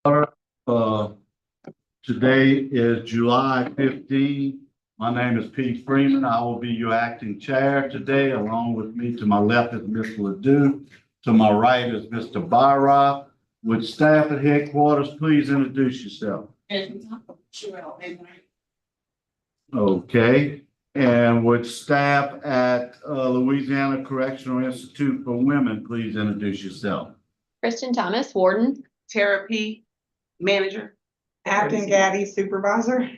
Uh, Today is July 15. My name is Pete Freeman. I will be your acting chair today. Along with me to my left is Mr. Ledoux. To my right is Mr. Byra. Would staff at headquarters please introduce yourself? Okay. And would staff at Louisiana Correctional Institute for Women please introduce yourself? Kristen Thomas, Warden. Tara P, Manager. Acting Gaddy Supervisor.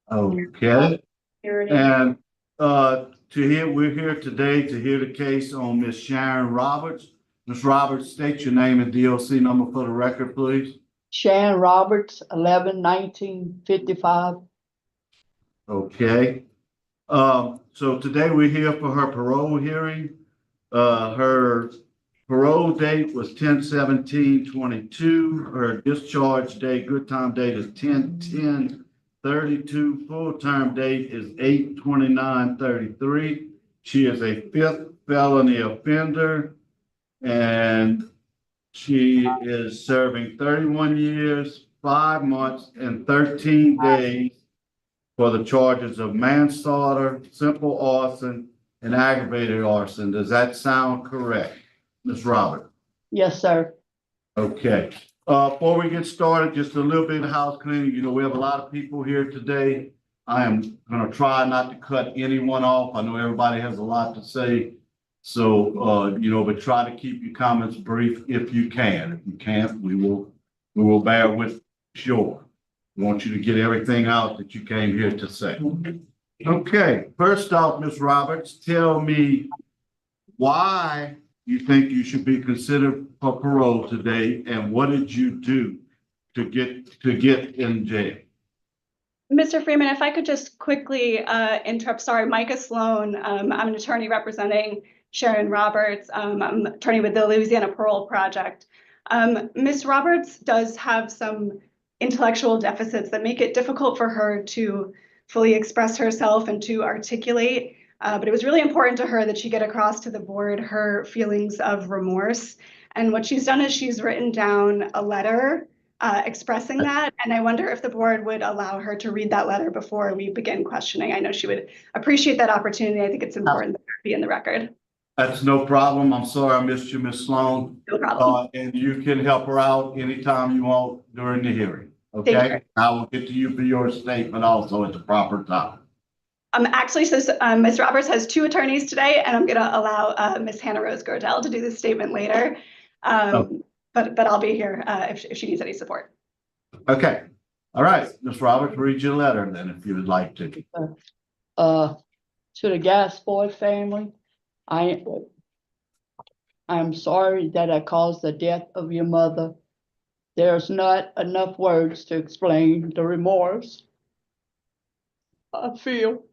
Okay. Here it is. And we're here today to hear the case on Miss Sharon Roberts. Ms. Roberts, state your name and DOC number for the record, please. Sharon Roberts, 11-1955. Okay. So today we're here for her parole hearing. Her parole date was 10/17/22. Her discharge date, good time date is 10/10/32. Full term date is 8/29/33. She is a 5th felony offender and she is serving 31 years, 5 months, and 13 days for the charges of manslaughter, simple arson, and aggravated arson. Does that sound correct, Ms. Roberts? Yes, sir. Okay. Before we get started, just a little bit of house cleaning. You know, we have a lot of people here today. I am going to try not to cut anyone off. I know everybody has a lot to say. So, but try to keep your comments brief if you can. If you can't, we will bear with you. Sure. We want you to get everything out that you came here to say. Okay. First off, Ms. Roberts, tell me why you think you should be considered for parole today, and what did you do to get in jail? Mr. Freeman, if I could just quickly interrupt. Sorry, Micah Sloan. I'm an attorney representing Sharon Roberts. I'm an attorney with the Louisiana Parole Project. Ms. Roberts does have some intellectual deficits that make it difficult for her to fully express herself and to articulate. But it was really important to her that she get across to the board her feelings of remorse. And what she's done is she's written down a letter expressing that. And I wonder if the board would allow her to read that letter before we begin questioning. I know she would appreciate that opportunity. I think it's important that it be in the record. That's no problem. I'm sorry I missed you, Ms. Sloan. No problem. And you can help her out anytime you want during the hearing. Thank Okay? you. I will get to you for your statement also at the proper time. Actually, so Ms. Roberts has 2 attorneys today, and I'm going to allow Ms. Hannah Rose Gordell to do this statement later. But I'll be here if she needs any support. Okay. All right. Ms. Roberts, read your letter then if you would like to. To the Gaspard family, I'm sorry that I caused the death of your mother. There's not enough words to explain the remorse I feel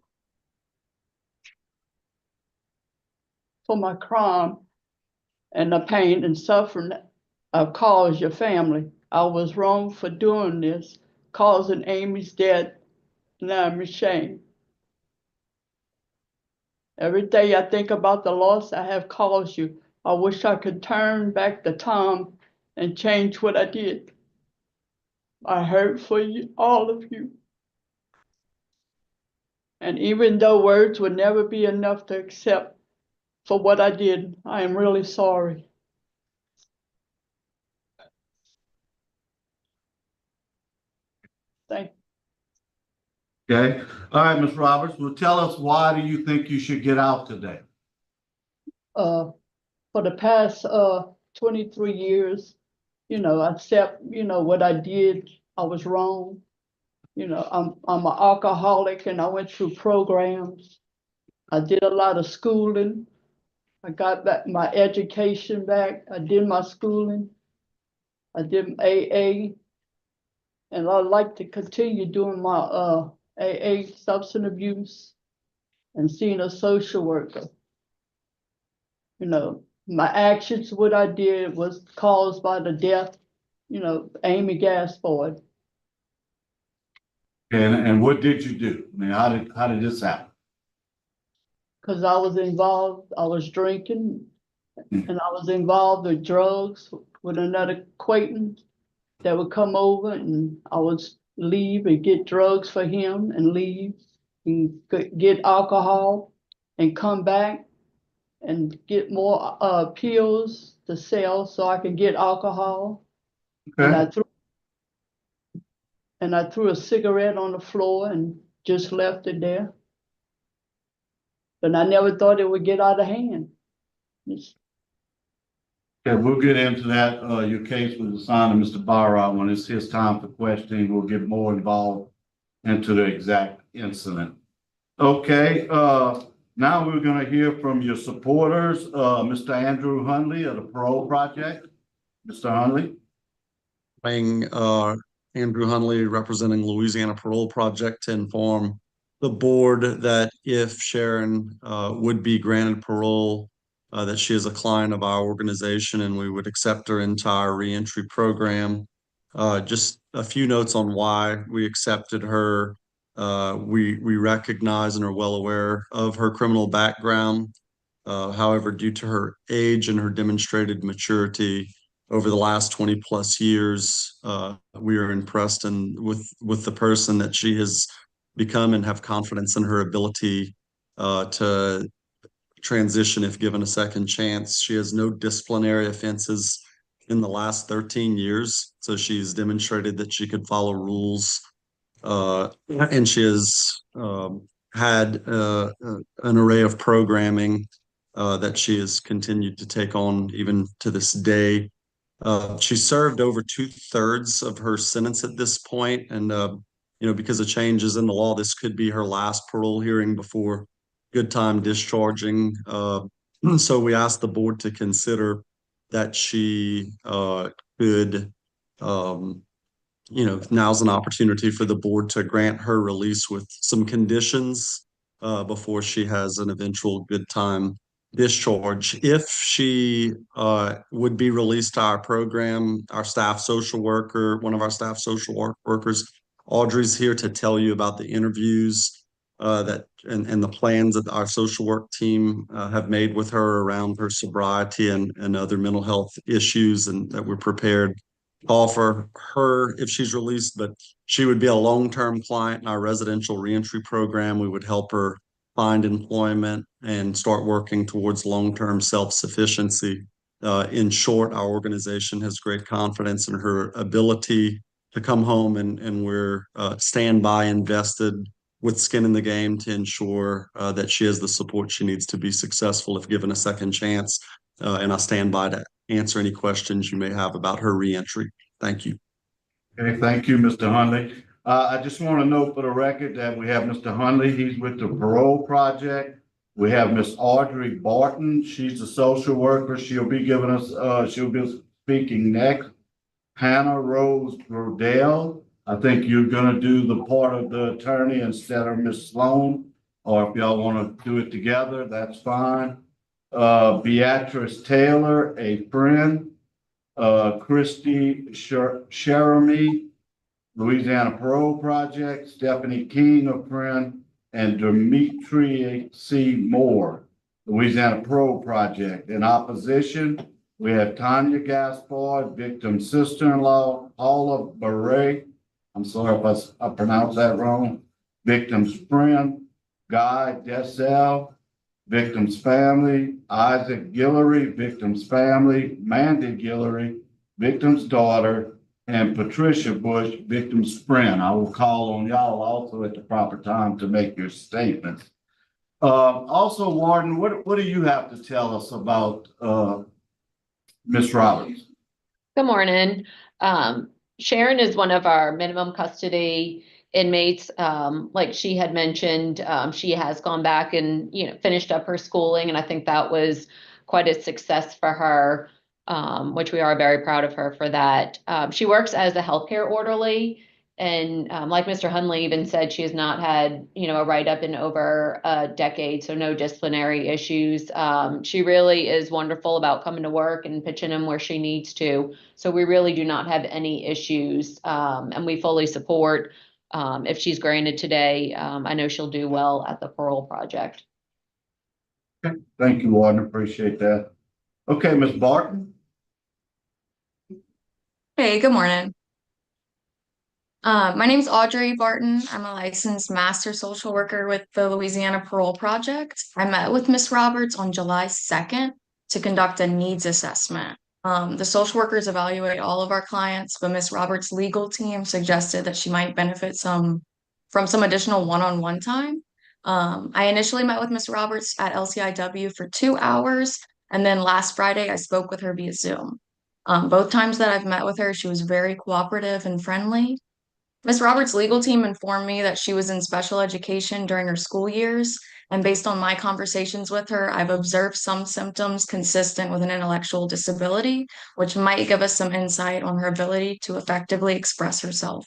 for my crime and the pain and suffering I've caused your family. I was wrong for doing this, causing Amy's death, and I'm ashamed. Every day I think about the loss I have caused you. I wish I could turn back the time and change what I did. I hurt for you, all of you. And even though words would never be enough to accept for what I did, I am really sorry. Thank you. Okay. All right, Ms. Roberts. Well, tell us, why do you think you should get out today? For the past 23 years, I accept, what I did. I was wrong. I'm an alcoholic and I went through programs. I did a lot of schooling. I got back my education back. I did my schooling. I did AA. And I'd like to continue doing my AA, substance abuse, and seeing a social worker. My actions, what I did was caused by the death, Amy Gaspard. And what did you do? I mean, how did this happen? Because I was involved, I was drinking, and I was involved with drugs with another acquaintance. that would come over and I would leave and get drugs for him and leave and get alcohol and come back and get more pills to sell so I could get alcohol. And Okay, I threw a cigarette on the floor and just left it there. But I never thought it would get out of hand. okay, we'll get into that. Your case was assigned to Mr. Barra. When it's his time for questioning, we'll get more involved into the exact incident. Okay, now we're gonna hear from your supporters, Mr. Andrew Hundley of the Parole Project. Mr. Hundley? Andrew Hundley, representing Louisiana Parole Project, to inform the board that if Sharon would be granted parole, that she is a client of our organization and we would accept her into our reentry program. Just a few notes on why we accepted her. We recognize and are well aware of her criminal background. However, due to her age and her demonstrated maturity over the last 20 plus years, we are impressed with the person that she has become and have confidence in her ability to transition if given a second chance. She has no disciplinary offenses in the last 13 years, so she's demonstrated that she could follow rules, and she has had an array of programming that she has continued to take on even to this day. She served over 2/3 of her sentence at this point, and because of changes in the law, this could be her last parole hearing before good time discharging. So we asked the board to consider that she could, now's an opportunity for the board to grant her release with some conditions before she has an eventual good time discharge. If she would be released to our program, our staff social worker, one of our staff social workers, Audrey's here to tell you about the interviews and the plans that our social work team have made with her around her sobriety and other mental health issues, and that we're prepared to offer her if she's released. But she would be a long-term client in our residential reentry program. We would help her find employment and start working towards long-term self-sufficiency. In short, our organization has great confidence in her ability to come home, and we're standby invested with skin in the game to ensure that she has the support she needs to be successful if given a second chance. And I stand by to answer any questions you may have about her reentry. Thank you. Okay, thank you, Mr. Hundley. I just want to note for the record that we have Mr. Hundley, he's with the Parole Project. We have Miss Audrey Barton, she's a social worker. She'll be giving us, she'll be speaking next. Hannah Rose Brodell, I think you're gonna do the part of the attorney instead of Miss Sloan, or if y'all want to do it together, that's fine. Beatrice Taylor, a friend. Christy Sheremy, Louisiana Parole Project, Stephanie King, a friend, and Demetri C. Moore, Louisiana Parole Project. In opposition, we have Tanya Gaspard, victim sister-in-law, Paula Berry, I'm sorry if I pronounced that wrong, victim's friend, Guy Dessel, victim's family, Isaac Guillory, victim's family, Mandy Guillory, victim's daughter, and Patricia Bush, victim's friend. I will call on y'all also at the proper time to make your statements. Also, Warden, what do you have to tell us about Ms. Roberts? Good morning. Sharon is one of our minimum custody inmates. Like she had mentioned, she has gone back and, finished up her schooling. And I think that was quite a success for her, which we are very proud of her for that. She works as a healthcare orderly. And like Mr. Hundley even said, she has not had, a write-up in over a decade, so no disciplinary issues. She really is wonderful about coming to work and pitching in where she needs to. So we really do not have any issues, and we fully support if she's granted today. I know she'll do well at the Parole Project. Okay. Thank you, Warden. Appreciate that. Okay, Ms. Barton. Hey, good morning. My name's Audrey Barton. I'm a licensed master social worker with the Louisiana Parole Project. I met with Ms. Roberts on July 2nd to conduct a needs assessment. The social workers evaluate all of our clients, but Ms. Roberts' legal team suggested that she might benefit from some additional one-on-one time. I initially met with Ms. Roberts at LCIW for 2 hours, and then last Friday I spoke with her via Zoom. Both times that I've met with her, she was very cooperative and friendly. Ms. Roberts' legal team informed me that she was in special education during her school years, and based on my conversations with her, I've observed some symptoms consistent with an intellectual disability, which might give us some insight on her ability to effectively express herself.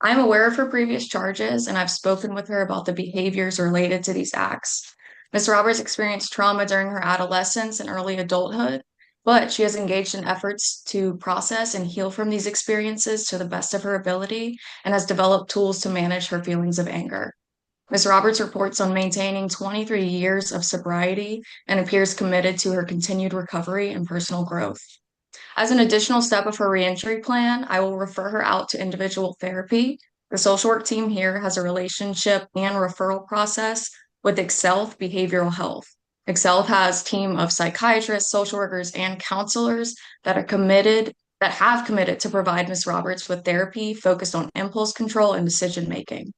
I'm aware of her previous charges, and I've spoken with her about the behaviors related to these acts. Ms. Roberts experienced trauma during her adolescence and early adulthood, but she has engaged in efforts to process and heal from these experiences to the best of her ability and has developed tools to manage her feelings of anger. Ms. Roberts reports on maintaining 23 years of sobriety and appears committed to her continued recovery and personal growth. As an additional step of her reentry plan, I will refer her out to individual therapy. The social work team here has a relationship and referral process with Excel Behavioral Health. Excel has a team of psychiatrists, social workers, and counselors that have committed to provide Ms. Roberts with therapy focused on impulse control and decision making.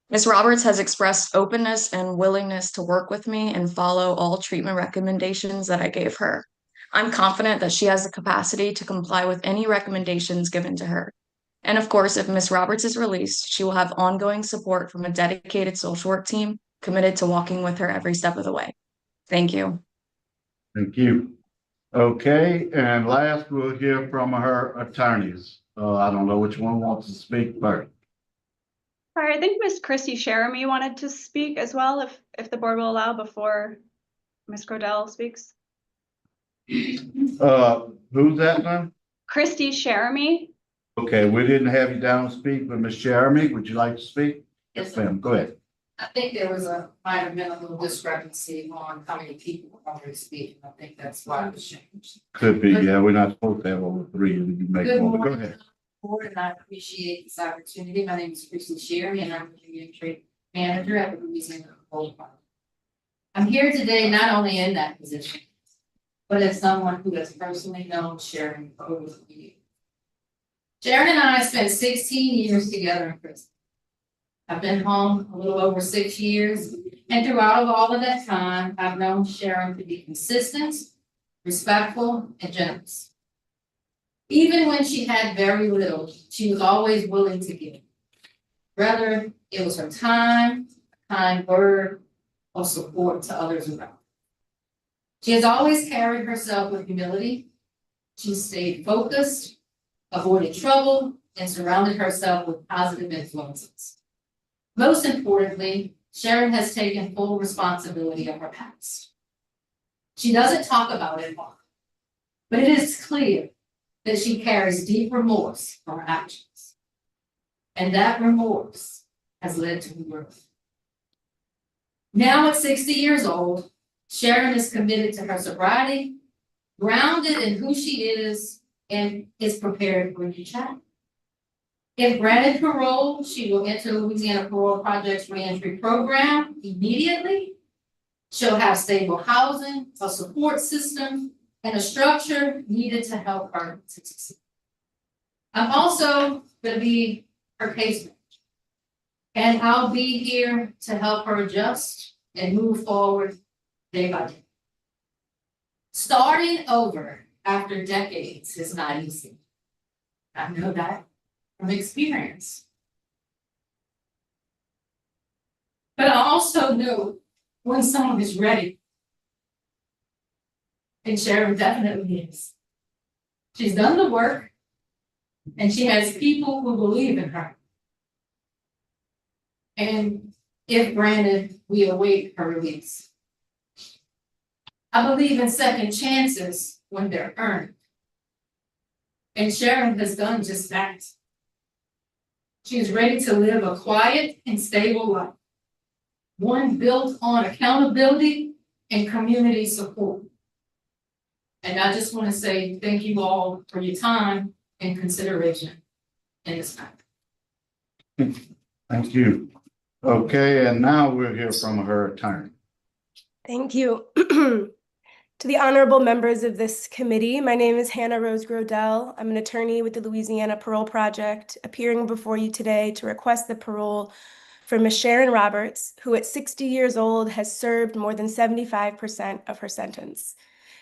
Ms. Roberts has expressed openness and willingness to work with me and follow all treatment recommendations that I gave her. I'm confident that she has the capacity to comply with any recommendations given to her. And of course, if Ms. Roberts is released, she will have ongoing support from a dedicated social work team committed to walking with her every step of the way. Thank you. Thank you. Okay, and last we'll hear from her attorneys. I don't know which one wants to speak first. All right, I think Miss Christy Jeremy wanted to speak as well, if the board will allow, before Miss Grodell speaks. Who's that now? Christy Jeremy. Okay, we didn't have you down to speak, but Ms. Jeremy, would you like to speak? Yes, Ma'am, go ahead. I think there was a minor minimal discrepancy on how many people are already speaking. I think that's why it was changed. Could be, yeah, we're not supposed to have over 3, and you make Good one, go morning, ahead. board, and I appreciate this opportunity. My name is Christy Sherry, and I'm the reentry manager at the Louisiana Parole Project. I'm here today not only in that position, but as someone who has personally known Sharon for over 3 years. Sharon and I spent 16 years together in prison. I've been home a little over 6 years, and throughout all of that time, I've known Sharon to be consistent, respectful, and generous. Even when she had very little, she was always willing to give. Whether it was her time, a kind word, or support to others around. She has always carried herself with humility. She stayed focused, avoided trouble, and surrounded herself with positive influences. Most importantly, Sharon has taken full responsibility of her past. She doesn't talk about it often, but it is clear that she carries deep remorse for her actions. And that remorse has led to her growth. Now at 60 years old, Sharon is committed to her sobriety, grounded in who she is, and is prepared for a new chapter. If granted parole, she will enter the Louisiana Parole Project's reentry program immediately. She'll have stable housing, a support system, and a structure needed to help her to succeed. I'm also going to be her case manager, and I'll be here to help her adjust and move forward day by day. Starting over after decades is not easy. I know that from experience. But I also know when someone is ready. And Sharon definitely is. She's done the work, and she has people who believe in her. And if granted, we await her release. I believe in second chances when they're earned. And Sharon has done just that. She is ready to live a quiet and stable life, one built on accountability and community support. And I just want to say thank you all for your time and consideration in this matter. Thank you. Okay, and now we'll hear from her attorney. Thank you. To the honorable members of this committee, my name is Hannah Rose Grodell. I'm an attorney with the Louisiana Parole Project, appearing before you today to request the parole for Ms. Sharon Roberts, who at 60 years old has served more than 75% of her sentence.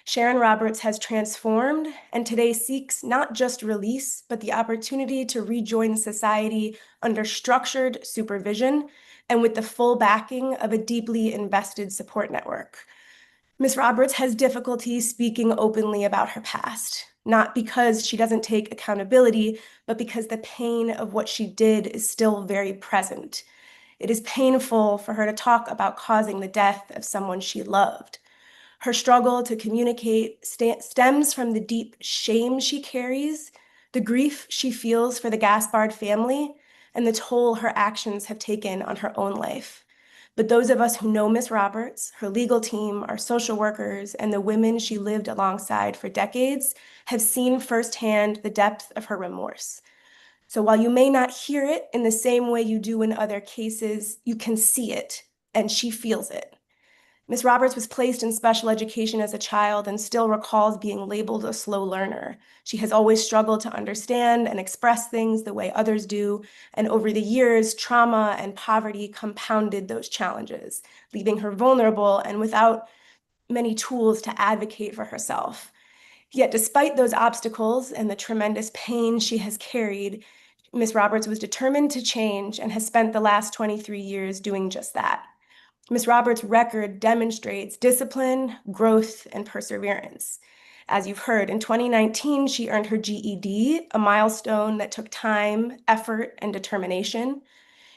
Sharon Roberts has transformed and today seeks not just release, but the opportunity to rejoin society under structured supervision and with the full backing of a deeply invested support network. Ms. Roberts has difficulty speaking openly about her past, not because she doesn't take accountability, but because the pain of what she did is still very present. It is painful for her to talk about causing the death of someone she loved. Her struggle to communicate stems from the deep shame she carries, the grief she feels for the Gaspard family, and the toll her actions have taken on her own life. But those of us who know Ms. Roberts, her legal team, our social workers, and the women she lived alongside for decades have seen firsthand the depth of her remorse. So while you may not hear it in the same way you do in other cases, you can see it, and she feels it. Ms. Roberts was placed in special education as a child and still recalls being labeled a slow learner. She has always struggled to understand and express things the way others do, and over the years, trauma and poverty compounded those challenges, leaving her vulnerable and without many tools to advocate for herself. Yet despite those obstacles and the tremendous pain she has carried, Ms. Roberts was determined to change and has spent the last 23 years doing just that. Ms. Roberts' record demonstrates discipline, growth, and perseverance. As you've heard, in 2019, she earned her GED, a milestone that took time, effort, and determination.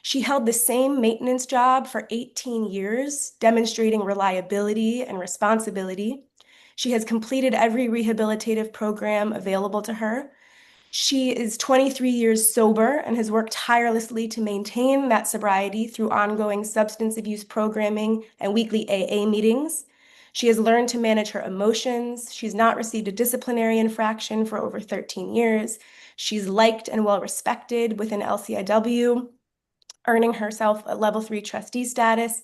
She held the same maintenance job for 18 years, demonstrating reliability and responsibility. She has completed every rehabilitative program available to her. She is 23 years sober and has worked tirelessly to maintain that sobriety through ongoing substance abuse programming and weekly AA meetings. She has learned to manage her emotions. She's not received a disciplinary infraction for over 13 years. She's liked and well respected within LCIW, earning herself a level 3 trustee status.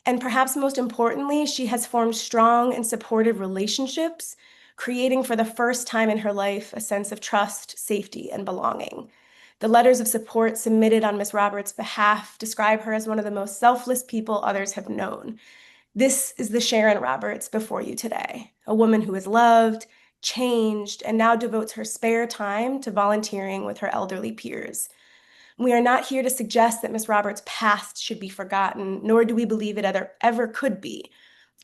And perhaps most importantly, she has formed strong and supportive relationships, creating for the first time in her life a sense of trust, safety, and belonging. The letters of support submitted on Ms. Roberts' behalf describe her as one of the most selfless people others have known. This is the Sharon Roberts before you today, a woman who is loved, changed, and now devotes her spare time to volunteering with her elderly peers. We are not here to suggest that Ms. Roberts' past should be forgotten, nor do we believe it ever could be.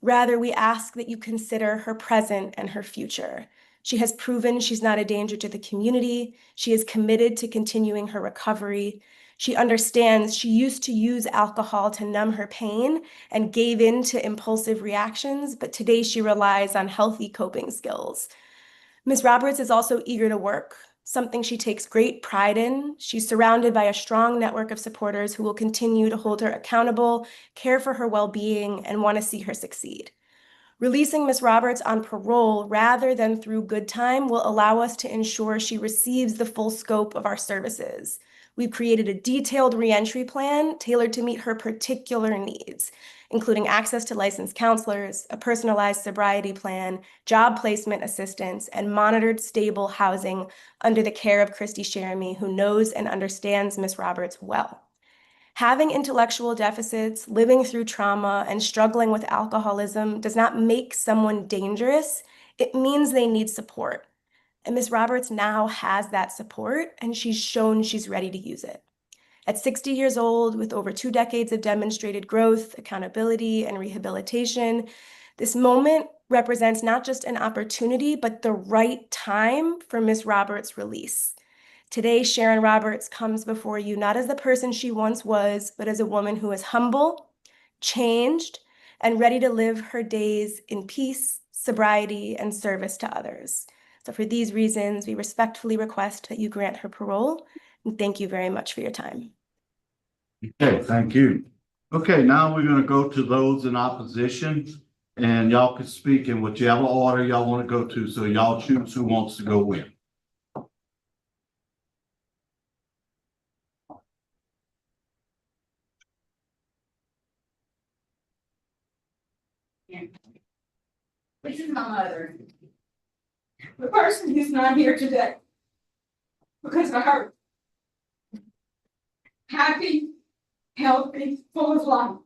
Rather, we ask that you consider her present and her future. She has proven she's not a danger to the community. She is committed to continuing her recovery. She understands she used to use alcohol to numb her pain and gave in to impulsive reactions, but today she relies on healthy coping skills. Ms. Roberts is also eager to work, something she takes great pride in. She's surrounded by a strong network of supporters who will continue to hold her accountable, care for her well-being, and want to see her succeed. Releasing Ms. Roberts on parole rather than through good time will allow us to ensure she receives the full scope of our services. We've created a detailed reentry plan tailored to meet her particular needs, including access to licensed counselors, a personalized sobriety plan, job placement assistance, and monitored stable housing under the care of Christy Sheremy, who knows and understands Ms. Roberts well. Having intellectual deficits, living through trauma, and struggling with alcoholism does not make someone dangerous. It means they need support. And Ms. Roberts now has that support, and she's shown she's ready to use it. At 60 years old, with over 2 decades of demonstrated growth, accountability, and rehabilitation, this moment represents not just an opportunity, but the right time for Ms. Roberts' release. Today, Sharon Roberts comes before you not as the person she once was, but as a woman who is humble, changed, and ready to live her days in peace, sobriety, and service to others. So for these reasons, we respectfully request that you grant her parole, and thank you very much for your time. Okay, thank you. Okay, now we're going to go to those in opposition, and y'all can speak in whichever order y'all want to go to, so y'all choose who wants to go in. This is my mother. The person who's not here today because of her. Happy, healthy, full of life.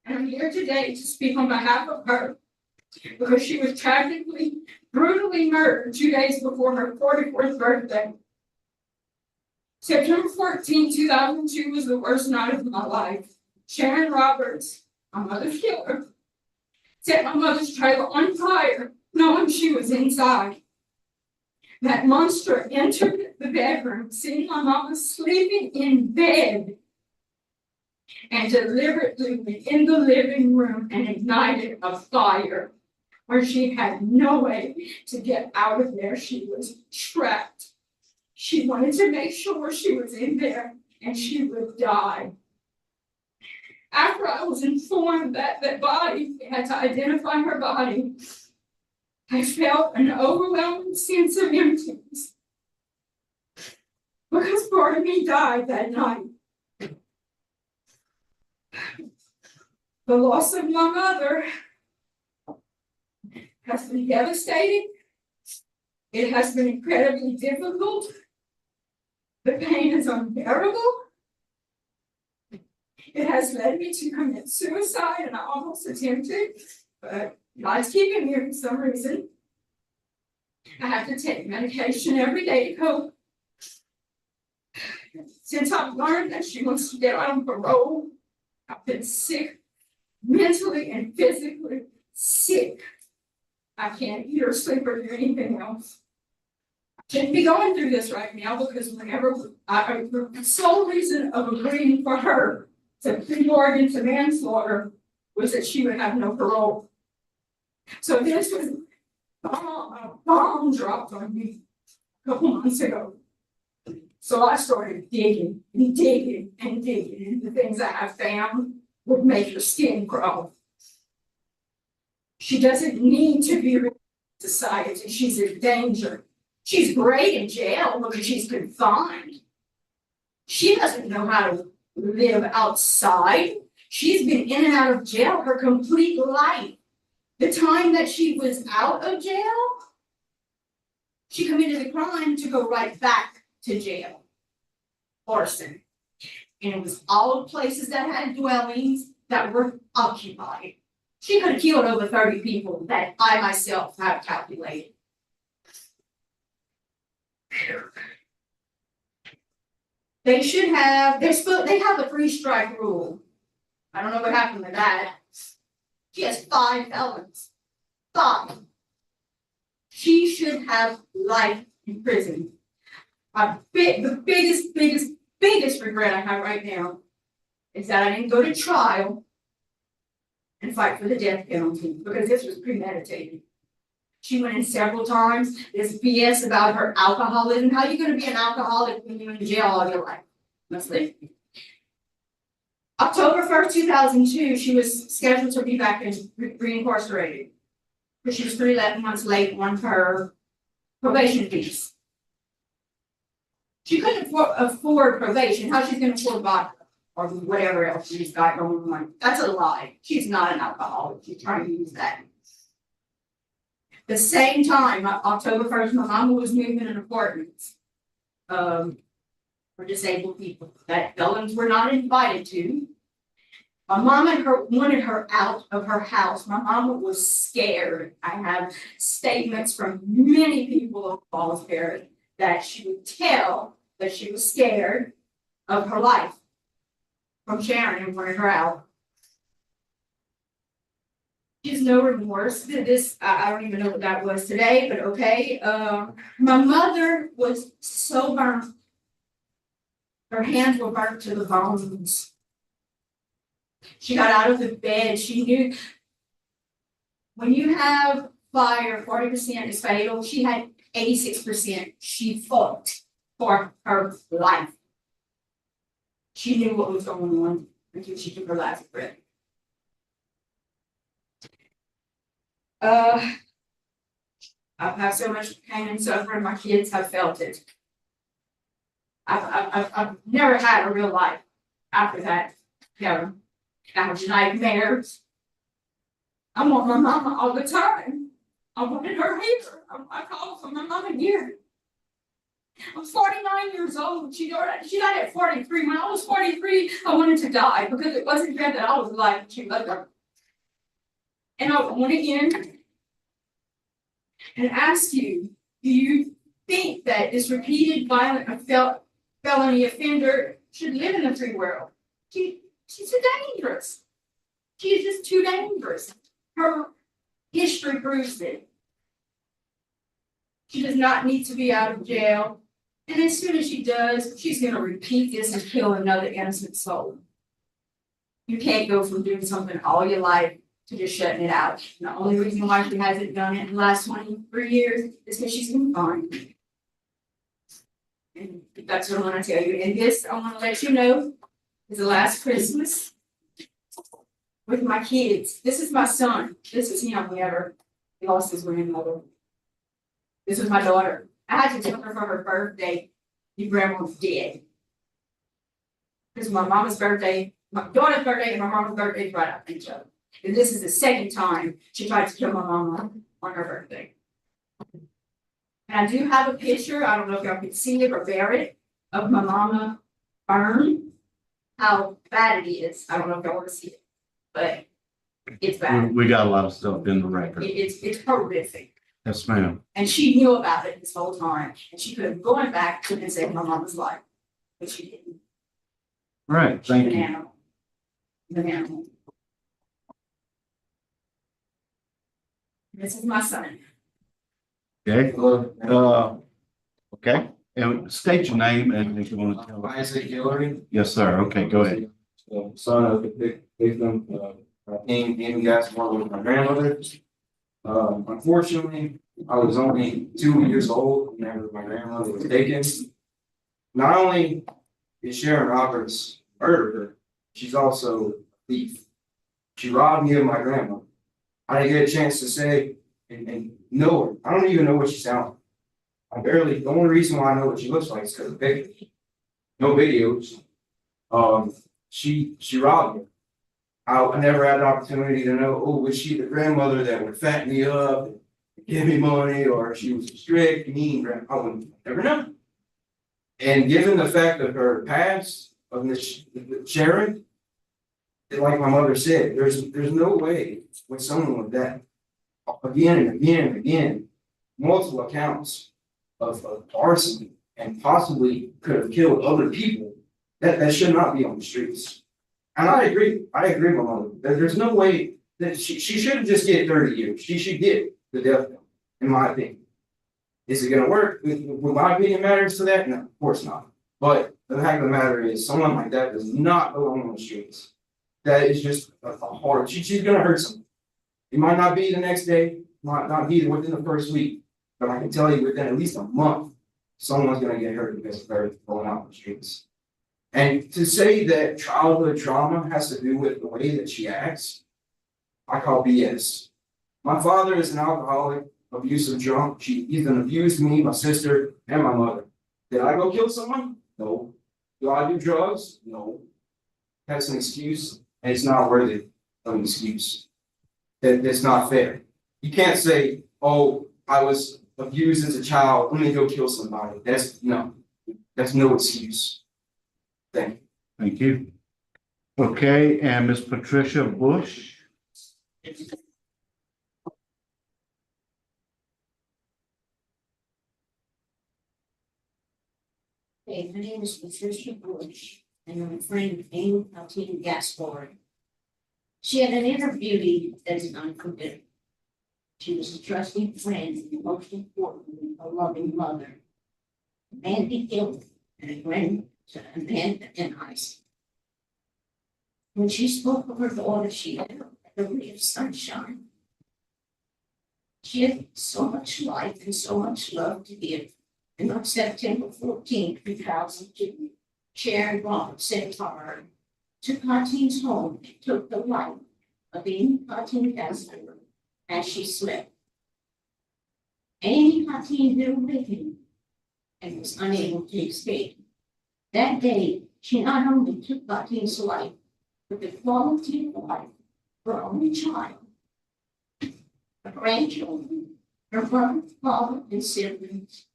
And I'm here today to speak on behalf of her because she was tragically, brutally murdered 2 days before her 44th birthday. September 14, 2002 was the worst night of my life. Sharon Roberts, my mother's killer, set my mother's trailer on fire, knowing she was inside. That monster entered the bedroom, seeing my mama sleeping in bed, and deliberately went in the living room and ignited a fire where she had no way to get out of there. She was trapped. She wanted to make sure she was in there and she would die. After I was informed that body, they had to identify her body, I felt an overwhelming sense of emptiness because part of me died that night. The loss of my mother has been devastating. It has been incredibly difficult. The pain is unbearable. It has led me to commit suicide, and I almost attempted, but God's keeping me for some reason. I have to take medication every day to cope. Since I've learned that she wants to get on parole, I've been sick, mentally and physically sick. I can't eat or sleep or do anything else. I shouldn't be going through this right now because the sole reason of agreeing for her to plead Oregon to manslaughter was that she would have no parole. So this was a bomb dropped on me a couple months ago. So I started digging and digging and digging, and the things I have found would make your skin crawl. She doesn't need to be in society. She's in danger. She's great in jail because she's confined. She doesn't know how to live outside. She's been in and out of jail her complete life. The time that she was out of jail, she committed a crime to go right back to jail. Arson. And it was all places that had dwellings that were occupied. She could have killed over 30 people that I myself have calculated. They should have, they have a 3-strike rule. I don't know what happened to that. She has 5 felons. 5. She should have life in prison. The biggest regret I have right now is that I didn't go to trial and fight for the death penalty because this was premeditated. She went in several times. This BS about her alcoholism. How are you going to be an alcoholic when you're in jail all your life? Honestly. October 1st, 2002, she was scheduled to be back in reincarcerated. But she was 11 months late on her probation fees. She couldn't afford probation. How she's going to afford vodka or whatever else she's got going on? That's a lie. She's not an alcoholic. She's trying to use that. The same time, October 1st, my mama was moving in an apartment for disabled people that felons were not invited to. My mama wanted her out of her house. My mama was scared. I have statements from many people of Falls Ferry that she would tell that she was scared of her life from Sharon and wanted her out. She has no remorse. This, I don't even know what that was today, but okay. My mother was so burnt. Her hands were burnt to the bones. She got out of the bed. She knew when you have fire, 40% is fatal. She had 86%. She fought for her life. She knew what was going on until she took her last breath. I've had so much pain and suffering. My kids have felt it. I've never had a real life after that, Kevin. I have nightmares. I want my mama all the time. I wanted her here. I called for my mama here. I'm 49 years old. She died at 43. When I was 43, I wanted to die because it wasn't fair that I was alive and she loved her. And I went again and ask you, do you think that this repeated violent felony offender should live in the free world? She's too dangerous. She is just too dangerous. Her history proves it. She does not need to be out of jail. And as soon as she does, she's going to repeat this and kill another innocent soul. You can't go from doing something all your life to just shutting it out. And the only reason why she hasn't done it in the last 23 years is because she's been fined. And that's what I want to tell you. And this, I want to let you know, is the last Christmas with my kids. This is my son. This is him whenever he lost his grandmother. This was my daughter. I had to tell her for her birthday, your grandma's dead. Because my mama's birthday, my daughter's birthday, and my mama's birthday is right after each other. And this is the second time she tried to kill my mama on her birthday. And I do have a picture, I don't know if y'all can see it or bear it, of my mama burned. How bad it is. I don't know if y'all want to see it, but it's bad. We got a lot of stuff in the record. It's horrific. Yes, ma'am. And she knew about it this whole time, and she could have gone back and saved my mama's life, but she didn't. All right, thank She's an you. animal. She's an animal. This is my son. Okay, okay, and state your name and if you want to tell us. Isaac Hillary, Yes, sir. Okay, go ahead. son of the victim, Amy Gaspar with my grandmother. Unfortunately, I was only 2 years old whenever my grandmother was taken. Not only is Sharon Roberts murderer, she's also a thief. She robbed me of my grandmother. I didn't get a chance to say and know her. I don't even know what she sounds like. The only reason why I know what she looks like is because of pictures. No videos. She robbed me. I never had an opportunity to know, oh, was she the grandmother that would fatten me up and give me money, or she was strict, mean grandma? I would never know. And given the fact of her past, of Miss Sharon, like my mother said, there's no way with someone with that, again and again and again, multiple accounts of arson and possibly could have killed other people, that should not be on the streets. And I agree with my mother. There's no way that she shouldn't just get 30 years. She should get the death penalty, in my opinion. Is it gonna work? Will my opinion matters to that? No, of course not. But the fact of the matter is, someone like that does not belong on the streets. That is just a hard, she's gonna hurt someone. It might not be the next day, might not be within the first week, but I can tell you within at least a month, someone's gonna get hurt because of her going out on the streets. And to say that childhood trauma has to do with the way that she acts, I call BS. My father is an alcoholic, abusive drunk. He even abused me, my sister, and my mother. Did I go kill someone? No. Do I do drugs? No. That's an excuse, and it's not worthy of an excuse. That's not fair. You can't say, oh, I was abused as a child, let me go kill somebody. That's no excuse. Thank you. Thank you. Okay, and Miss Patricia Bush. Hey, my name is Patricia Bush, and I'm a friend of Amy Gaspar. She had an inner beauty that is unforgettable. She was a trusting friend and most importantly, a loving mother. Mandy Gilbert and a grandson, Amanda and Isaac. When she spoke of her daughter, she had a ray of sunshine. She had so much life and so much love to give. And on September 14, 2002, Sharon Roberts said to her, to Carteen's home, and took the life of Amy Carteen Gaspar as she slept. Amy Carteen did awaken and was unable to escape. That day, she not only took Carteen's life, with the quality of life for her only child, her grandchildren, her mother, father, and siblings.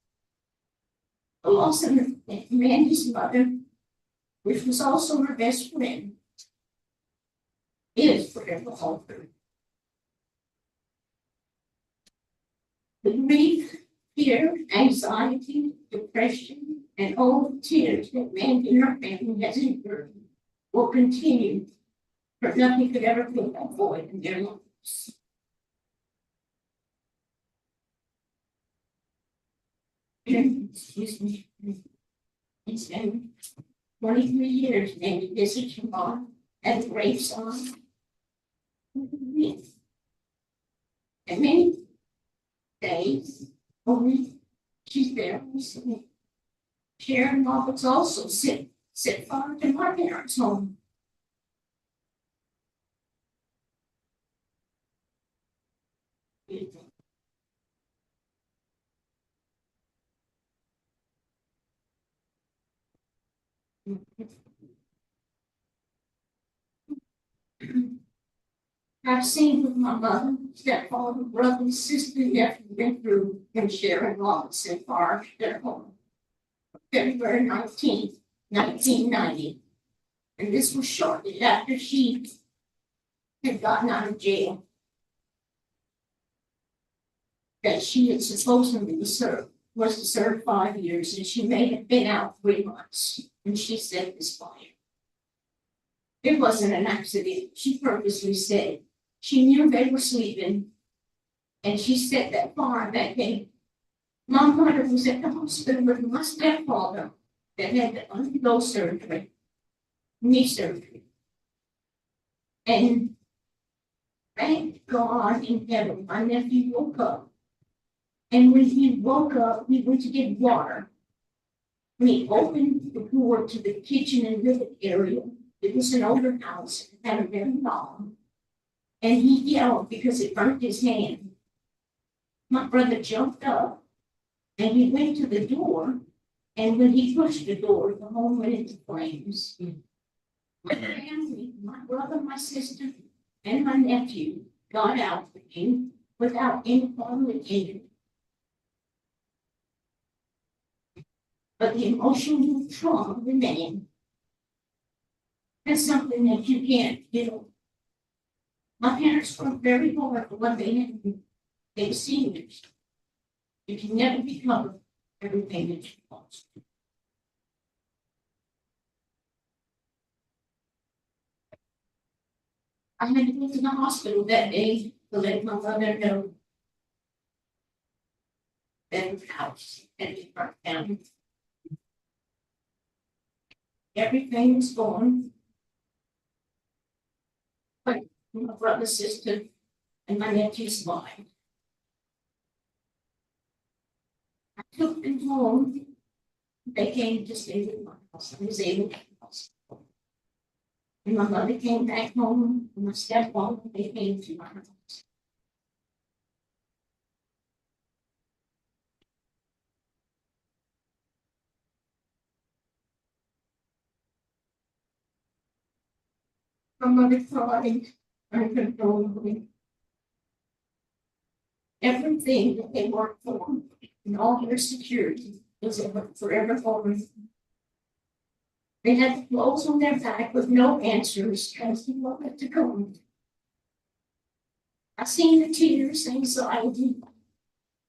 The loss of Mandy's mother, which was also her best friend, is forever altered. The grief, fear, anxiety, depression, and all the tears that Mandy and her family has endured will continue, for nothing could ever fill that void in their lives. Excuse me. It's been 23 years, Mandy visits her mom at the graveside. And many days, a week, she's there recently. Sharon Roberts also set fire to my parents' home. I've seen what my mother, stepfather, brother, sister, nephew went through when Sharon Roberts set fire to their home. February 19th, 1990. And this was shortly after she had gotten out of jail. That she had supposedly was to serve 5 years, and she may have been out 3 months when she set this fire. It wasn't an accident, she purposely said. She knew they were sleeping, and she set that fire that day. My mother was at the hospital with my stepfather that had to undergo surgery, knee surgery. And thank God in heaven, my nephew woke up. And when he woke up, he went to get water. When he opened the door to the kitchen and living area, it was an older house, it had a very long. And he yelled because it burnt his hand. My brother jumped up and he went to the door. And when he pushed the door, the home went into flames. My family, my brother, my sister, and my nephew got out without any bodily injury. But the emotional trauma remained. That's something that you can't heal. My parents worked very hard for what they had. They were seniors. You can never recover everything that you lost. I had to go to the hospital that day to let my mother know that the house had been burnt down. Everything was gone. But my brother, sister, and my nephew's life. I took them home. They came to stay with my house. I was able to hospital. And my mother came back home, and my stepfather, they came to my house. My mother cried uncontrollably. Everything that they worked for and all their security was forever over. They had the clothes on their back with no answers as to what to go. I seen the tears, anxiety,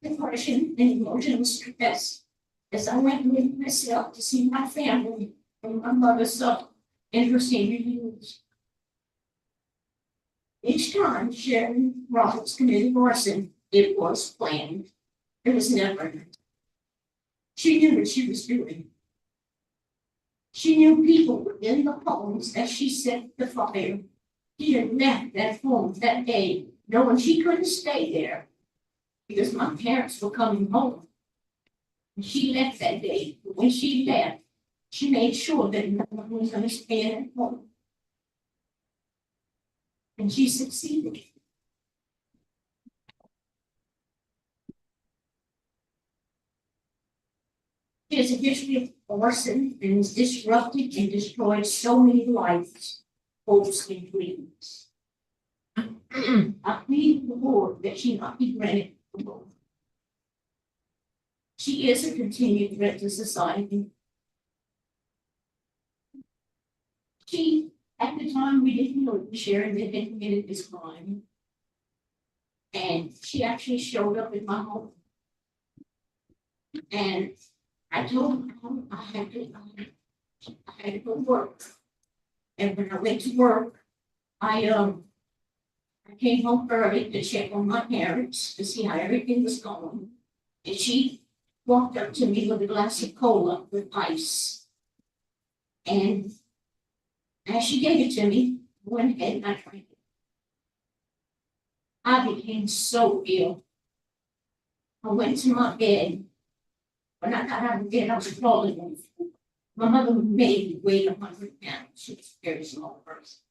depression, and emotional stress as I went with myself to see my family and my mother suffer in her senior years. Each time Sharon Roberts committed arson, it was planned. It was never. She knew what she was doing. She knew people were in the homes as she set the fire. She had left that home that day, knowing she couldn't stay there because my parents were coming home. And she left that day. But when she left, she made sure that no one was going to stay at home. And she succeeded. She has a history of arson and has disrupted and destroyed so many lives. hopes and dreams. I plead the board that she not be granted parole. She is a continued threat to society. She, at the time we didn't know Sharon had been committed this crime. And she actually showed up in my home. And I told her I had to go work. And when I went to work, I came home early to check on my parents to see how everything was going. And she walked up to me with a glass of cola with ice. And as she gave it to me, I went ahead and I drank it. I became so ill. I went to my bed. When I got out of bed, I was crawling. My mother made me weigh 100 pounds. She was a very small person.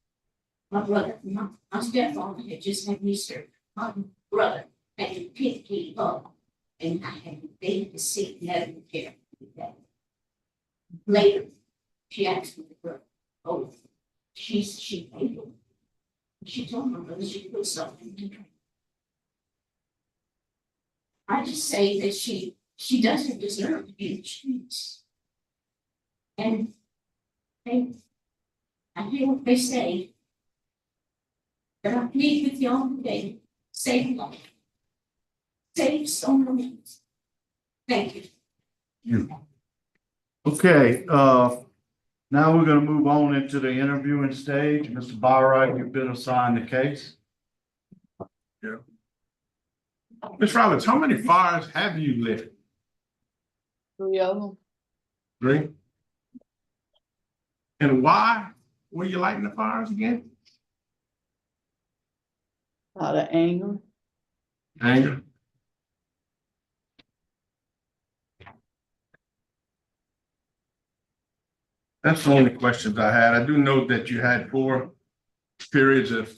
My brother, my stepfather had just had me surgery. My brother had to pick me up, and I had to beg to sit medical care. Later, she asked me to go. Oh, she able. She told my brother she put something to drink. I just say that she doesn't deserve to be in the streets. And I hear what they say. But I plead with y'all today, save life. Save so many. Thank you. Okay, now we're gonna move on into the interviewing stage. Mr. Byright, you've been assigned the case. Ms. Roberts, how many fires have you lit? 3 of them. 3? And why were you lighting the fires again? Out of anger. Anger. That's the only questions I had. I do know that you had 4 periods of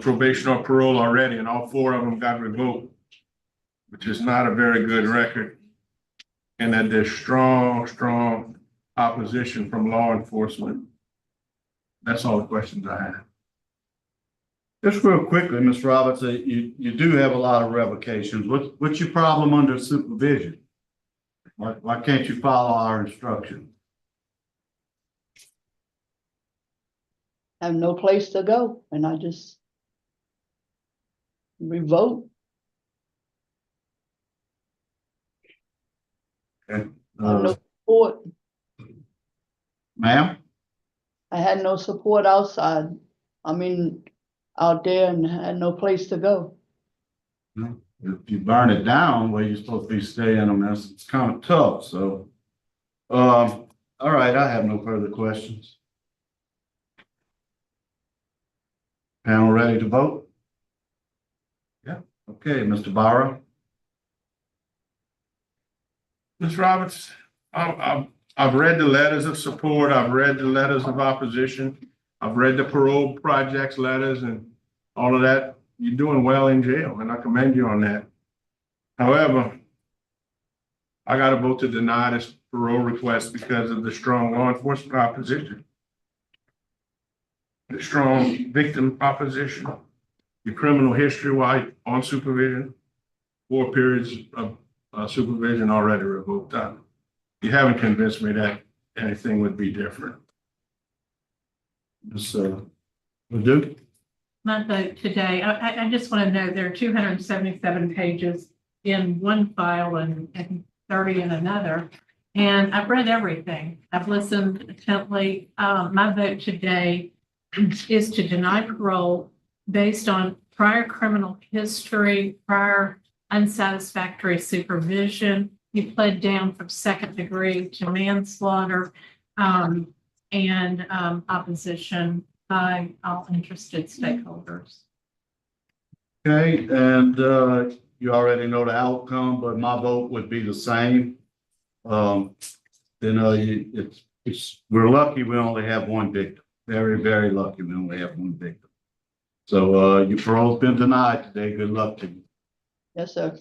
probation or parole already, and all 4 of them got revoked, which is not a very good record. And that there's strong opposition from law enforcement. That's all the questions I have. Just real quickly, Ms. Roberts, you do have a lot of revocations. What's your problem under supervision? Why can't you follow our instructions? I have no place to go, and I just revoke. Okay. I have no support. Ma'am? I had no support outside. I mean, out there, and had no place to go. If you burn it down where you're supposed to be staying, it's kind of tough, so. All right, I have no further questions. Panel ready to vote? Yeah, okay, Mr. Byright. Ms. Roberts, I've read the letters of support. I've read the letters of opposition. I've read the parole projects letters and all of that. You're doing well in jail, and I commend you on that. However, I got to vote to deny this parole request because of the strong law enforcement opposition, the strong victim opposition, your criminal history while on supervision, 4 periods of supervision already revoked. You haven't convinced me that anything would be different. Ms. Leduc? My vote today, I just want to know there are 277 pages in one file and 30 in another. And I've read everything. I've listened intently. My vote today is to deny parole based on prior criminal history, prior unsatisfactory supervision. He pled down from 2nd degree to manslaughter, and opposition by all interested stakeholders. Okay, and you already know the outcome, but my vote would be the same. We're lucky we only have 1 victim. Very lucky we only have 1 victim. So your parole's been denied today. Good luck to you. Yes, sir.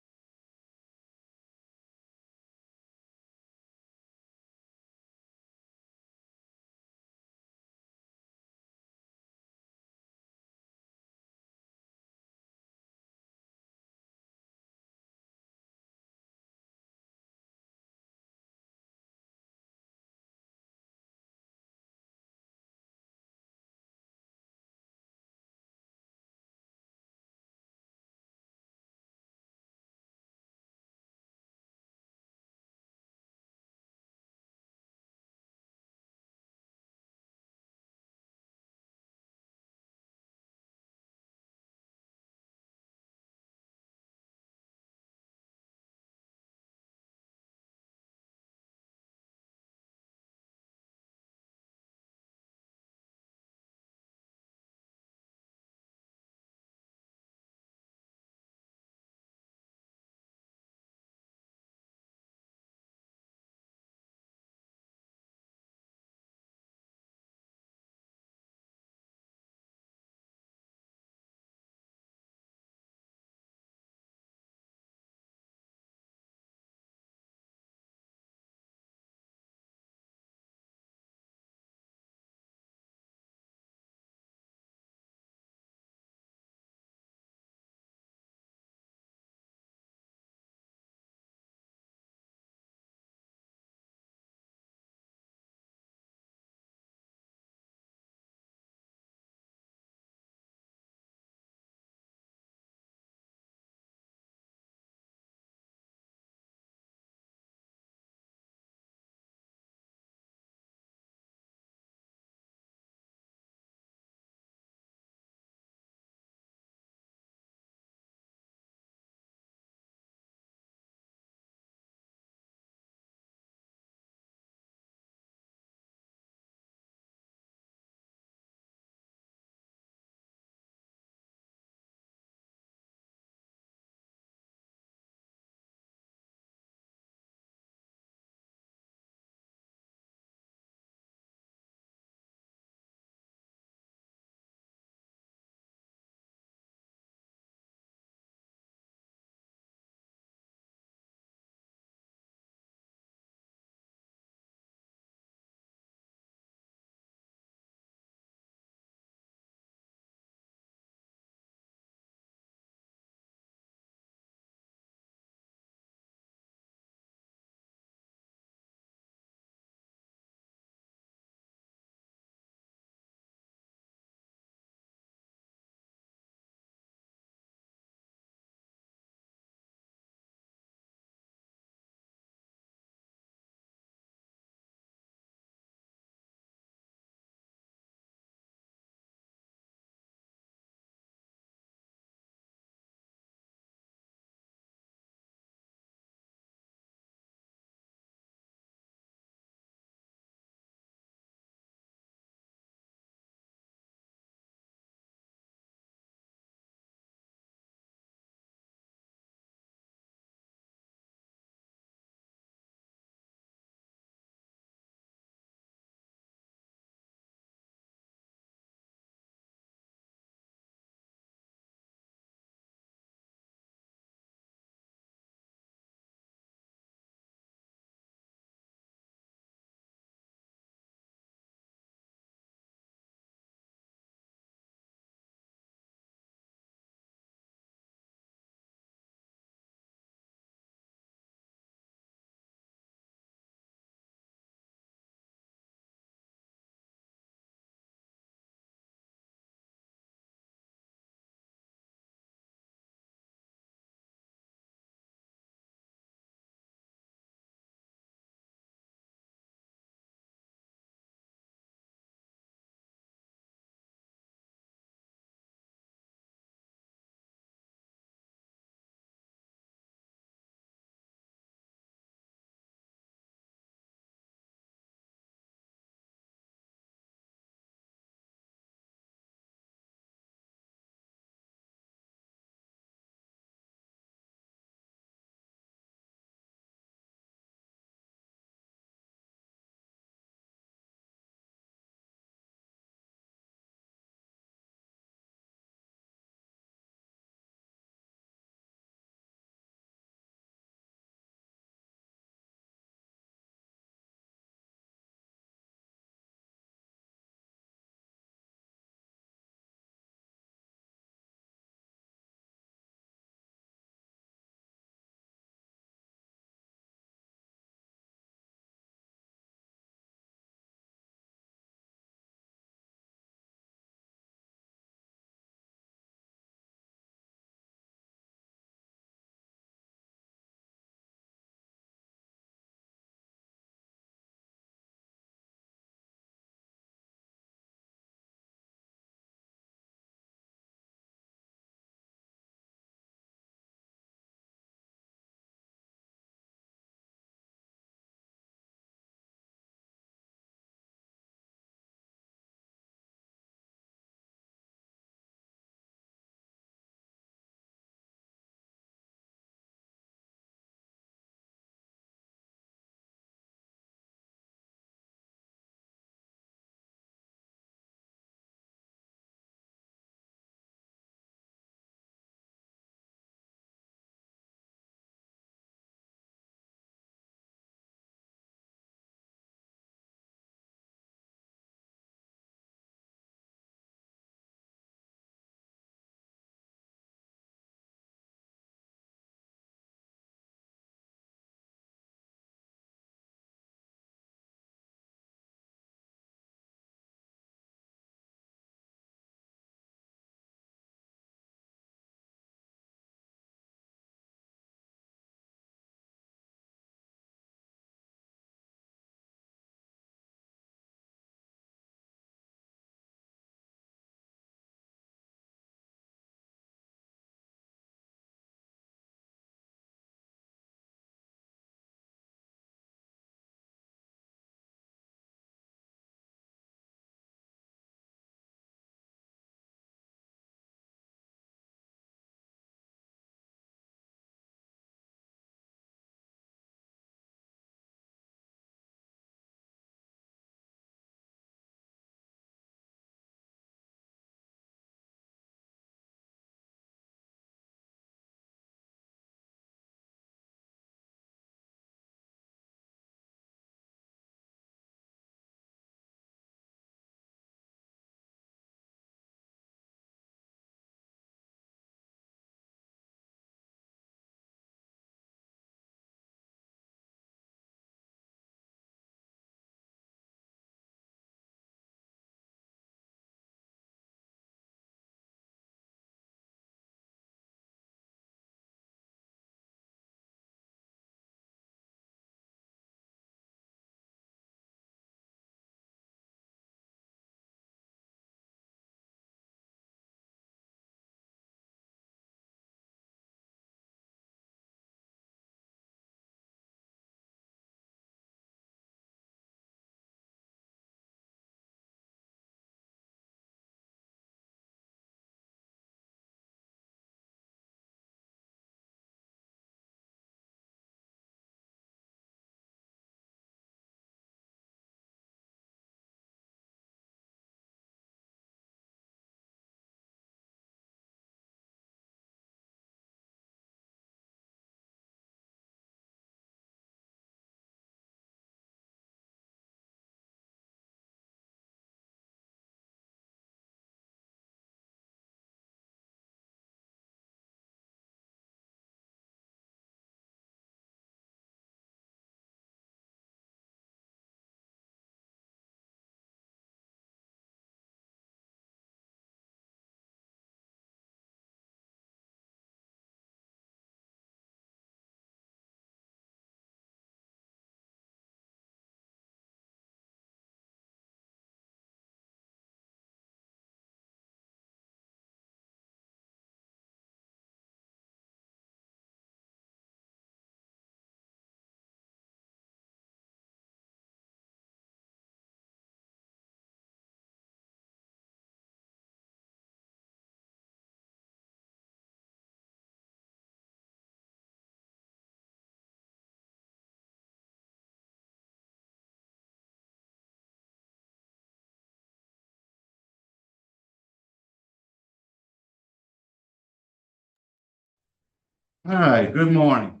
All right, good morning.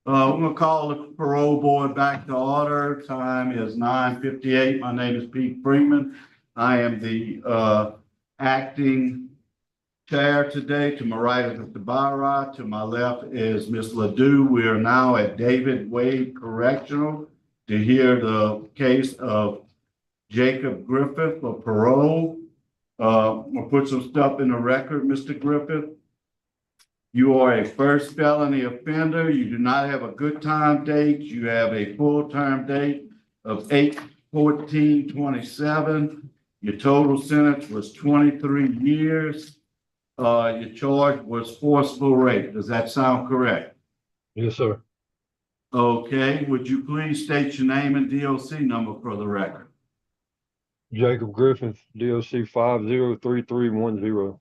We're gonna call the parole board back to order. Time is 9:58. My name is Pete Freeman. I am the acting chair today. To my right is Mr. Barra. To my left is Ms. Ledoux. We are now at David Wade Correctional to hear the case of Jacob Griffith for parole. We'll put some stuff in the record, Mr. Griffith. You are a first felony offender. You do not have a good time date. You have a full term date of 8/14/27. Your total sentence was 23 years. Your charge was forcible rape. Does that sound correct? Yes, sir. Okay, would you please state your name and DOC number for the record? Jacob Griffith, DOC 503310.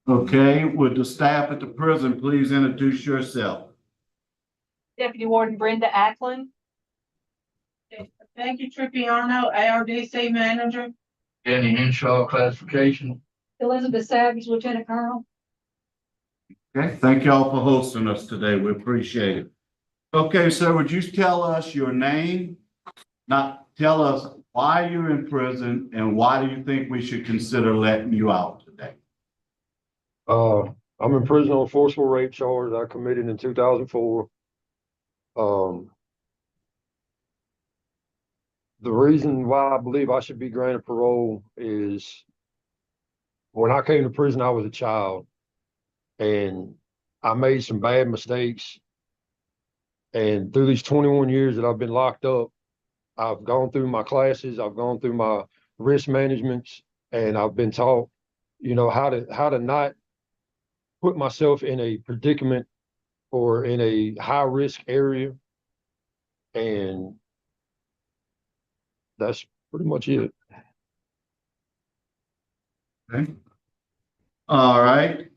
Okay, would the staff at the prison please introduce yourself? Deputy Warden Brenda Ackland. Thank you, Trippiano, ARDC Manager. Danny Henshaw, classification. Elizabeth Savage, Lieutenant Colonel. Okay, thank y'all for hosting us today. We appreciate it. Okay, sir, would you tell us your name? Not tell us why you're in prison and why do you think we should consider letting you out today? I'm in prison on a forcible rape charge I committed in 2004. The reason why I believe I should be granted parole is when I came to prison, I was a child and I made some bad mistakes. And through these 21 years that I've been locked up, I've gone through my classes, I've gone through my risk management, and I've been taught, how to not put myself in a predicament or in a high risk area. And that's pretty much it. Okay. All right.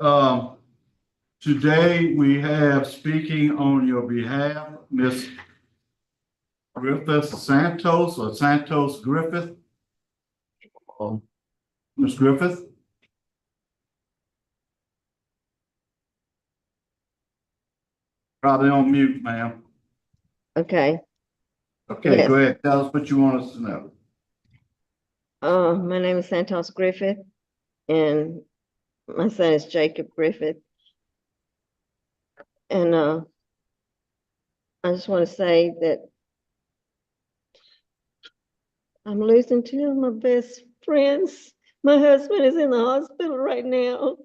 Today we have speaking on your behalf, Ms. Griffith Santos or Santos Griffith. Ms. Griffith. Probably on mute, ma'am. Okay. Okay, Yes. go ahead. Tell us what you want us to know. My name is Santos Griffith, and my son is Jacob Griffith. And I just want to say that I'm losing two of my best friends. My husband is in the hospital right now,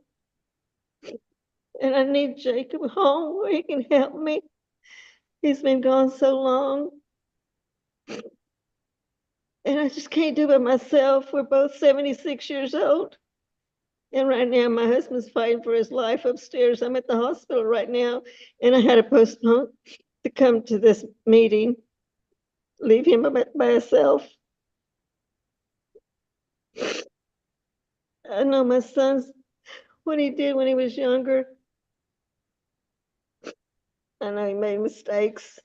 and I need Jacob home where he can help me. He's been gone so long. And I just can't do it myself. We're both 76 years old. And right now, my husband's fighting for his life upstairs. I'm at the hospital right now, and I had to postpone to come to this meeting, leave him by himself. I know my son's, what he did when he was younger. I know he made mistakes.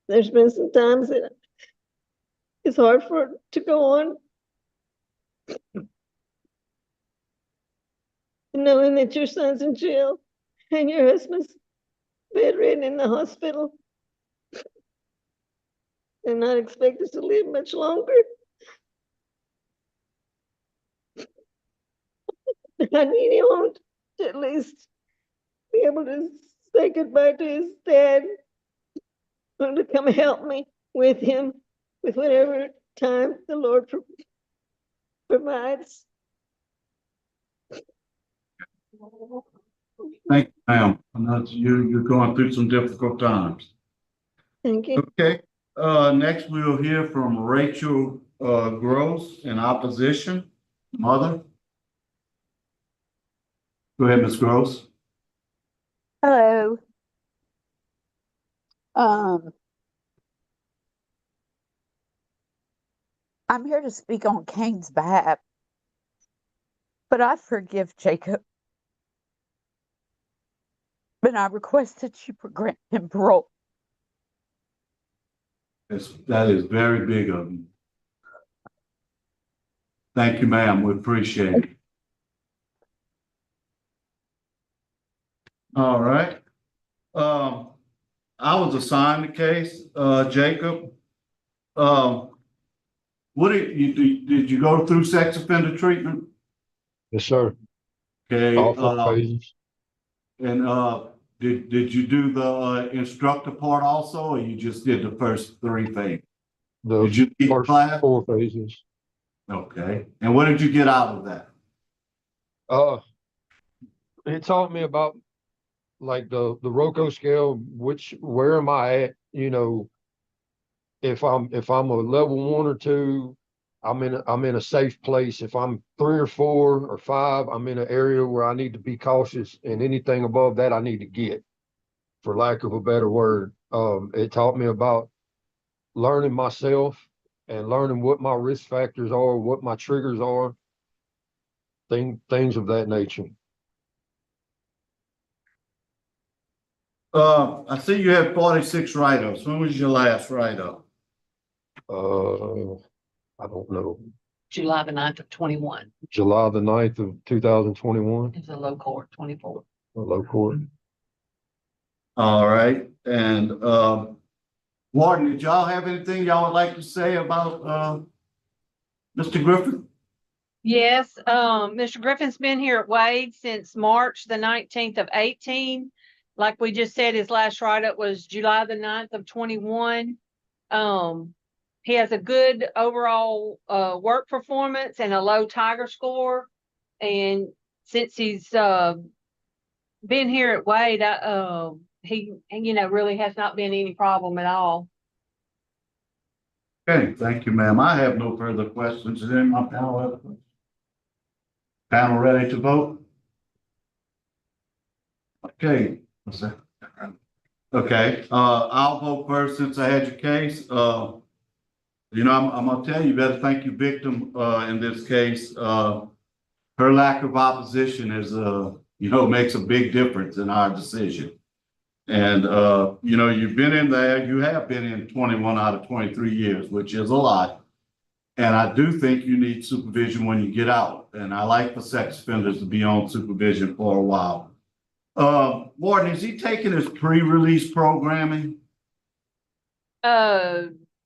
There's been some times that it's hard for it to go on. Knowing that your son's in jail and your husband's bedridden in the hospital and not expected to live much longer. I need him to at least be able to say goodbye to his dad, or to come help me with him with whatever time the Lord provides. Thank you, ma'am. I know you're going through some difficult times. Thank you. Okay. Next we'll hear from Rachel Gross in opposition. Mother. Go ahead, Ms. Gross. Hello. I'm here to speak on Cain's behalf, but I forgive Jacob. But I request that you grant him parole. That is very big of you. Thank you, ma'am. We appreciate it. All right. I was assigned the case, Jacob. What did you go through sex offender treatment? Yes, sir. Okay, All 4 phases. and did you do the instructor part also, or you just did the first 3 phases? Did you The teach first class? 4 phases. Okay, and what did you get out of that? It taught me about like the ROCO scale, where am I at? You know, if I'm a level 1 or 2, I'm in a safe place. If I'm 3 or 4 or 5, I'm in an area where I need to be cautious, and anything above that I need to get, for lack of a better word. It taught me about learning myself and learning what my risk factors are, what my triggers are, things of that nature. I see you had 46 write-ups. When was your last write-up? I don't know. July the 9th of 21. July the 9th of 2021, It's a low court, 24. a low court. All right, and Warden, did y'all have anything y'all would like to say about Mr. Griffith? Yes, Mr. Griffin's been here at Wade since March the 19th of 18. Like we just said, his last write-up was July the 9th of 21. He has a good overall work performance and a low Tiger score. And since he's been here at Wade, he really has not been any problem at all. Okay, thank you, ma'am. I have no further questions. Is any of my panel have questions? Panel ready to vote? Okay. What's that? Okay, I'll vote first since I had your case. You know, I'm gonna tell you, you better thank your victim in this case. Her lack of opposition is, you know, makes a big difference in our decision. And, you know, you've been in there, you have been in 21 out of 23 years, which is a lot. And I do think you need supervision when you get out. And I like for sex offenders to be on supervision for a while. Warden, is he taking his pre-release programming?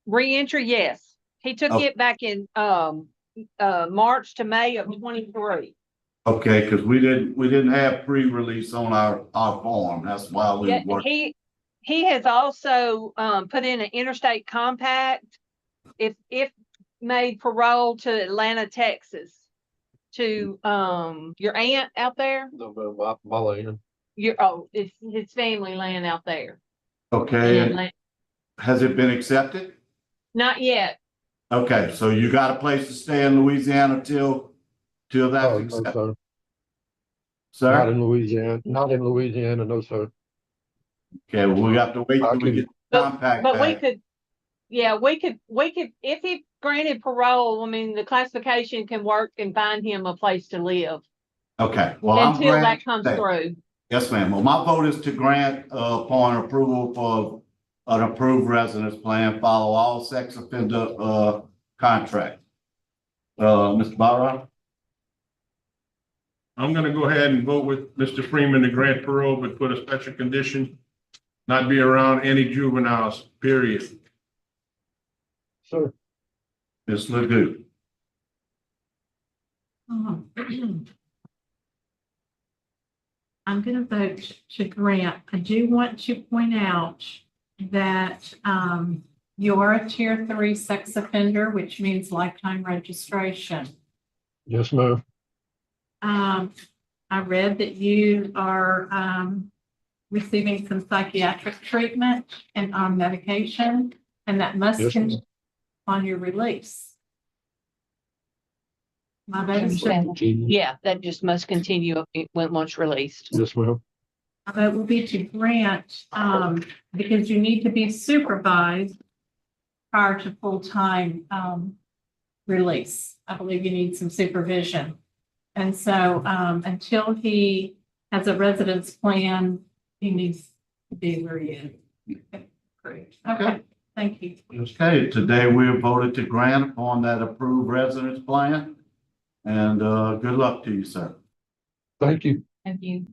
Reentry, yes. He took it back in March to May of 23. Okay, because we didn't have pre-release on our form. That's why we worked. He has also put in an interstate compact if made parole to Atlanta, Texas, to your aunt out there. No, my land. It's his family land out there. Okay. Has it been accepted? Not yet. Okay, so you got a place to stay in Louisiana till that's accepted. No, sir. Not in Louisiana. Not in Louisiana, no, sir. Okay, well, we have to wait till we get the compact But back. we could, if he granted parole, I mean, the classification can work and find him a place to live. Okay, well, until that comes through. Yes, ma'am. Well, my vote is to grant upon approval for an approved residence plan, follow all sex offender contract. Mr. Barra? I'm gonna go ahead and vote with Mr. Freeman to grant parole, but put a special condition, not be around any juveniles, period. Sir. Ms. Ledoux? I'm gonna vote to grant. I do want to point out that you are a tier 3 sex offender, which means lifetime registration. Yes, ma'am. I read that you are receiving some psychiatric treatment and on medication, and that must continue on your release. My vote is Yeah, that just must continue when once released. Yes, ma'am. My vote will be to grant, because you need to be supervised prior to full-time release. I believe you need some supervision. And so until he has a residence plan, he needs to be where he is. Okay, great. Okay, thank you. Okay, today we have voted to grant upon that approved residence plan. And good luck to you, sir. Thank you. Thank you.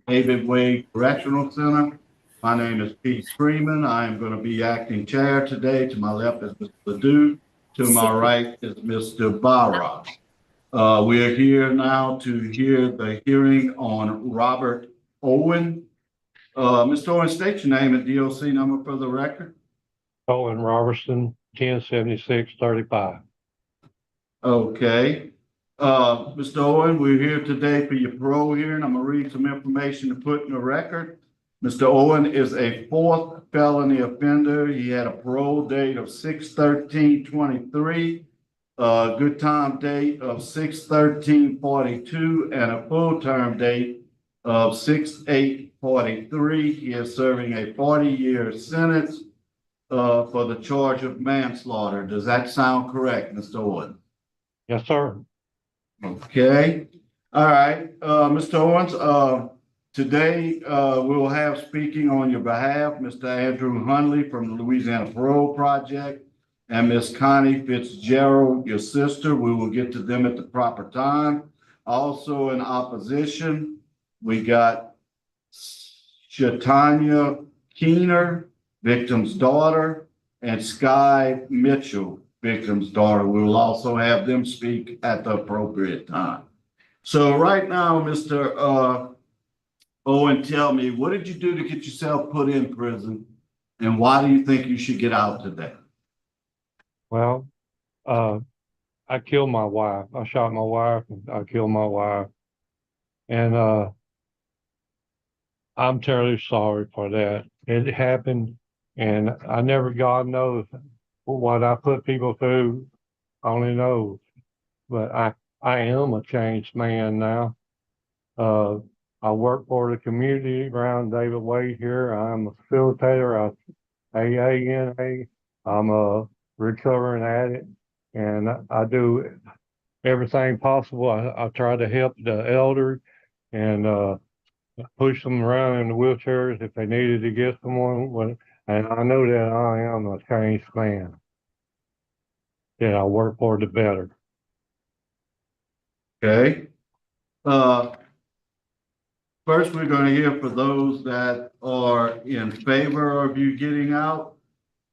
David Wade Correctional Center. My name is Pete Freeman. I am going to be acting chair today. To my left is Mr. Ledoux. To my right is Mr. Barra. We are here now to hear the hearing on Robert Owen. Mr. Owen, state your name and DOC number for the record. Owen Robertson, 107635. Okay. Mr. Owen, we're here today for your parole hearing. I'm gonna read some information to put in the record. Mr. Owen is a fourth felony offender. He had a parole date of 6/13/23, a good time date of 6/13/42, and a full term date of 6/8/43. He is serving a 40-year sentence for the charge of manslaughter. Does that sound correct, Mr. Owen? Yes, sir. Okay, all right, Mr. Owens, today, we'll have speaking on your behalf, Mr. Andrew Hunley from the Louisiana Parole Project and Miss Connie Fitzgerald, your sister. We will get to them at the proper time. Also in opposition, we got Shatanya Keener, victim's daughter, and Sky Mitchell, victim's daughter. We will also have them speak at the appropriate time. So right now, Mr. Owen, tell me, what did you do to get yourself put in prison, and why do you think you should get out today? Well, I killed my wife. I shot my wife and I killed my wife. And I'm terribly sorry for that. It happened, and I never, God knows what I put people through, only knows. But I am a changed man now. I work for the community around David Wade here. I'm a facilitator of AANA. I'm a recovering addict, and I do everything possible. I try to help the elder and push them around in the wheelchairs if they needed to get someone. And I know that I am a changed man. That I work for the better. Okay. First, we're going to hear for those that are in favor of you getting out.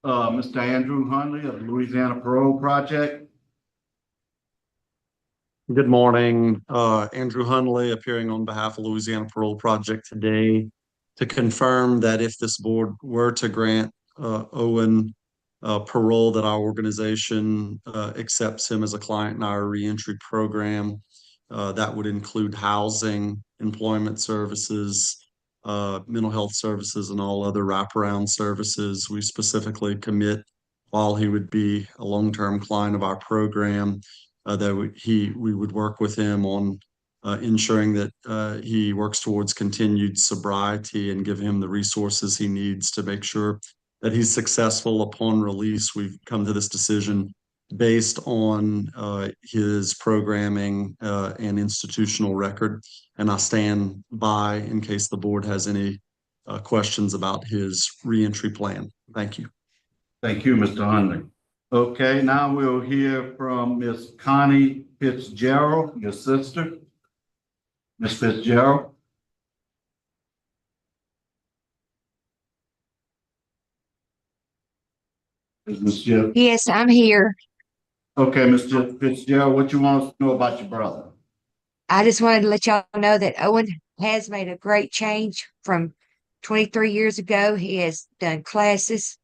Mr. Andrew Hunley of the Louisiana Parole Project. Good morning, Andrew Hunley, appearing on behalf of Louisiana Parole Project today to confirm that if this board were to grant Owen parole, that our organization accepts him as a client in our reentry program. That would include housing, employment services, mental health services, and all other wraparound services. We specifically commit, while he would be a long-term client of our program, that we would work with him on ensuring that he works towards continued sobriety and give him the resources he needs to make sure that he's successful upon release. We've come to this decision based on his programming and institutional record, and I stand by in case the board has any questions about his reentry plan. Thank you. Thank you, Mr. Hunley. Okay, now we'll hear from Miss Connie Fitzgerald, your sister. Miss Fitzgerald. Is Miss Jeff? Yes, I'm here. Okay, Mr. Fitzgerald, what you want us to know about your brother? I just wanted to let y'all know that Owen has made a great change from 23 years ago. He has done classes.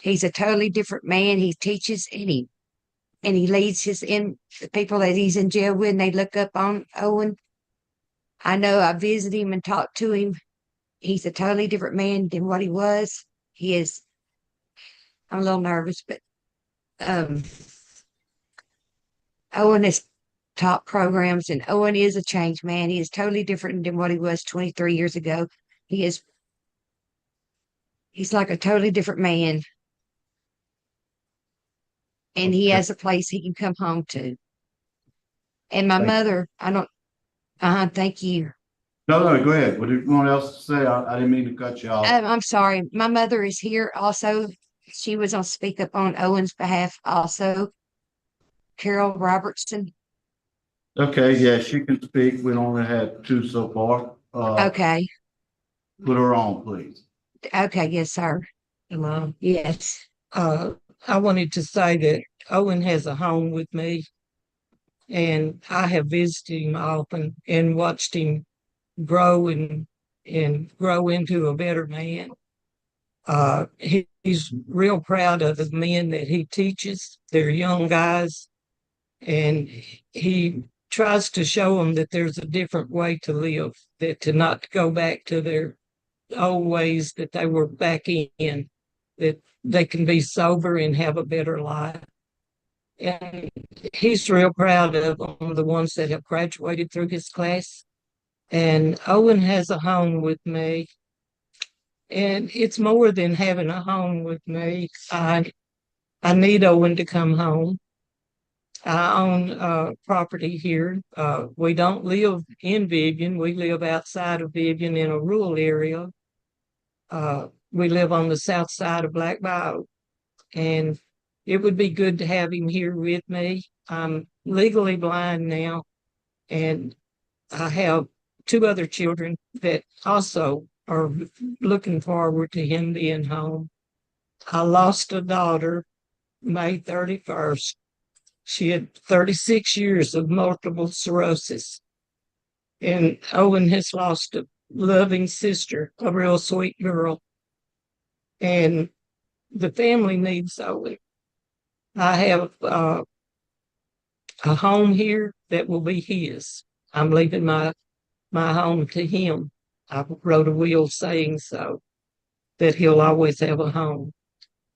He's a totally different man. He teaches and he leads the people that he's in jail with, and they look up on Owen. I know I visited him and talked to him. He's a totally different man than what he was. I'm a little nervous, but Owen has taught programs, and Owen is a changed man. He is totally different than what he was 23 years ago. He's like a totally different man. And he has a place he can come home to. And my mother, thank you. No, go ahead. What do you want else to say? I didn't mean to cut you off. I'm sorry. My mother is here also. She was on Speak Up on Owen's behalf also. Carol Robertson. Okay, yeah, she can speak. We only had two so far. Okay, Put her on, please. okay, yes, sir. Hello. Yes. I wanted to say that Owen has a home with me, and I have visited him often and watched him grow and grow into a better man. He's real proud of the men that he teaches. They're young guys, and he tries to show them that there's a different way to live, that to not go back to their old ways that they were back in, that they can be sober and have a better life. And he's real proud of them, the ones that have graduated through his class. And Owen has a home with me. And it's more than having a home with me. I need Owen to come home. I own property here. We don't live in Vivian. We live outside of Vivian in a rural area. We live on the south side of Black Bayou. And it would be good to have him here with me. I'm legally blind now, and I have two other children that also are looking forward to him being home. I lost a daughter May 31st. She had 36 years of multiple sclerosis. And Owen has lost a loving sister, a real sweet girl. And the family needs Owen. I have a home here that will be his. I'm leaving my home to him. I wrote a will saying so, that he'll always have a home.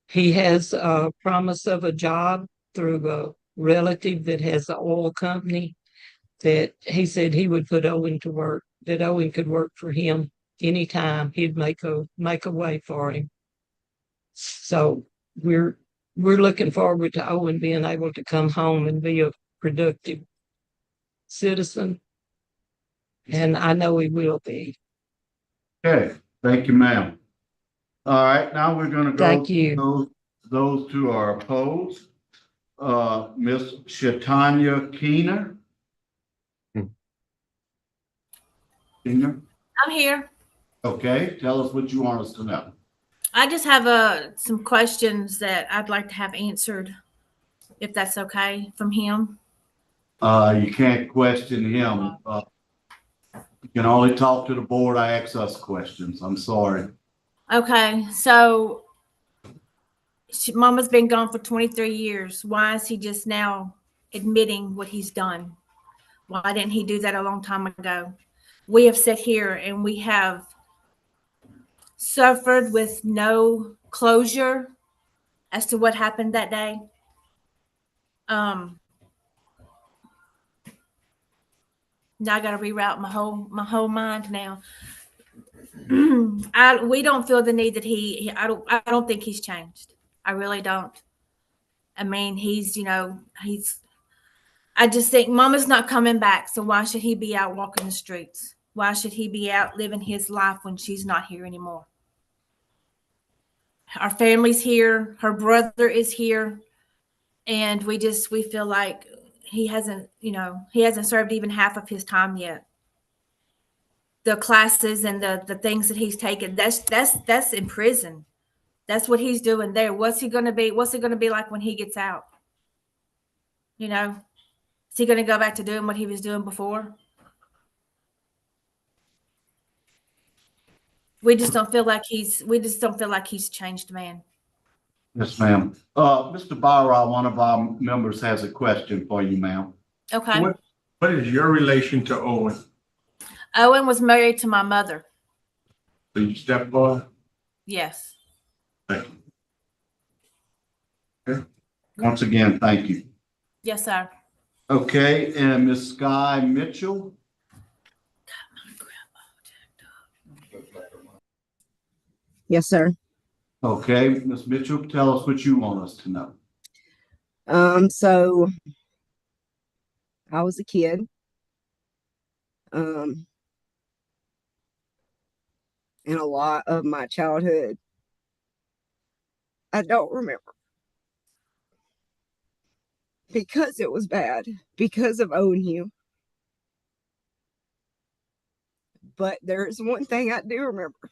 He has a promise of a job through a relative that has an oil company, that he said he would put Owen to work, that Owen could work for him anytime. He'd make a way for him. So we're looking forward to Owen being able to come home and be a productive citizen. And I know he will be. Okay, thank you, ma'am. All right, now we're gonna go. Thank you. Those two are opposed. Miss Shatanya Keener. Keener, I'm here. okay, tell us what you want us to know. I just have some questions that I'd like to have answered, if that's okay, from him. You can't question him. You can only talk to the board. I ask us questions. I'm sorry. Okay, so Mama's been gone for 23 years. Why is he just now admitting what he's done? Why didn't he do that a long time ago? We have sat here and we have suffered with no closure as to what happened that day. Now I got to reroute my whole mind now. We don't feel the need that I don't think he's changed. I really don't. I mean, I just think Mama's not coming back. So why should he be out walking the streets? Why should he be out living his life when she's not here anymore? Our family's here. Her brother is here. And we feel like he hasn't served even half of his time yet. The classes and the things that he's taken, that's in prison. That's what he's doing there. What's it going to be like when he gets out? Is he going to go back to doing what he was doing before? We just don't feel like he's changed, man. Yes, ma'am. Mr. Barra, one of our members has a question for you, ma'am. Okay. What is your relation to Owen? Owen was married to my mother. So you stepfather? Yes. Thank you. Okay. Once again, thank you. Yes, sir. Okay, and Ms. Sky Mitchell. Yes, sir. Okay, Ms. Mitchell, tell us what you want us to know. So I was a kid. And a lot of my childhood I don't remember. Because it was bad. Because of Owen Hugh. But there's one thing I do remember,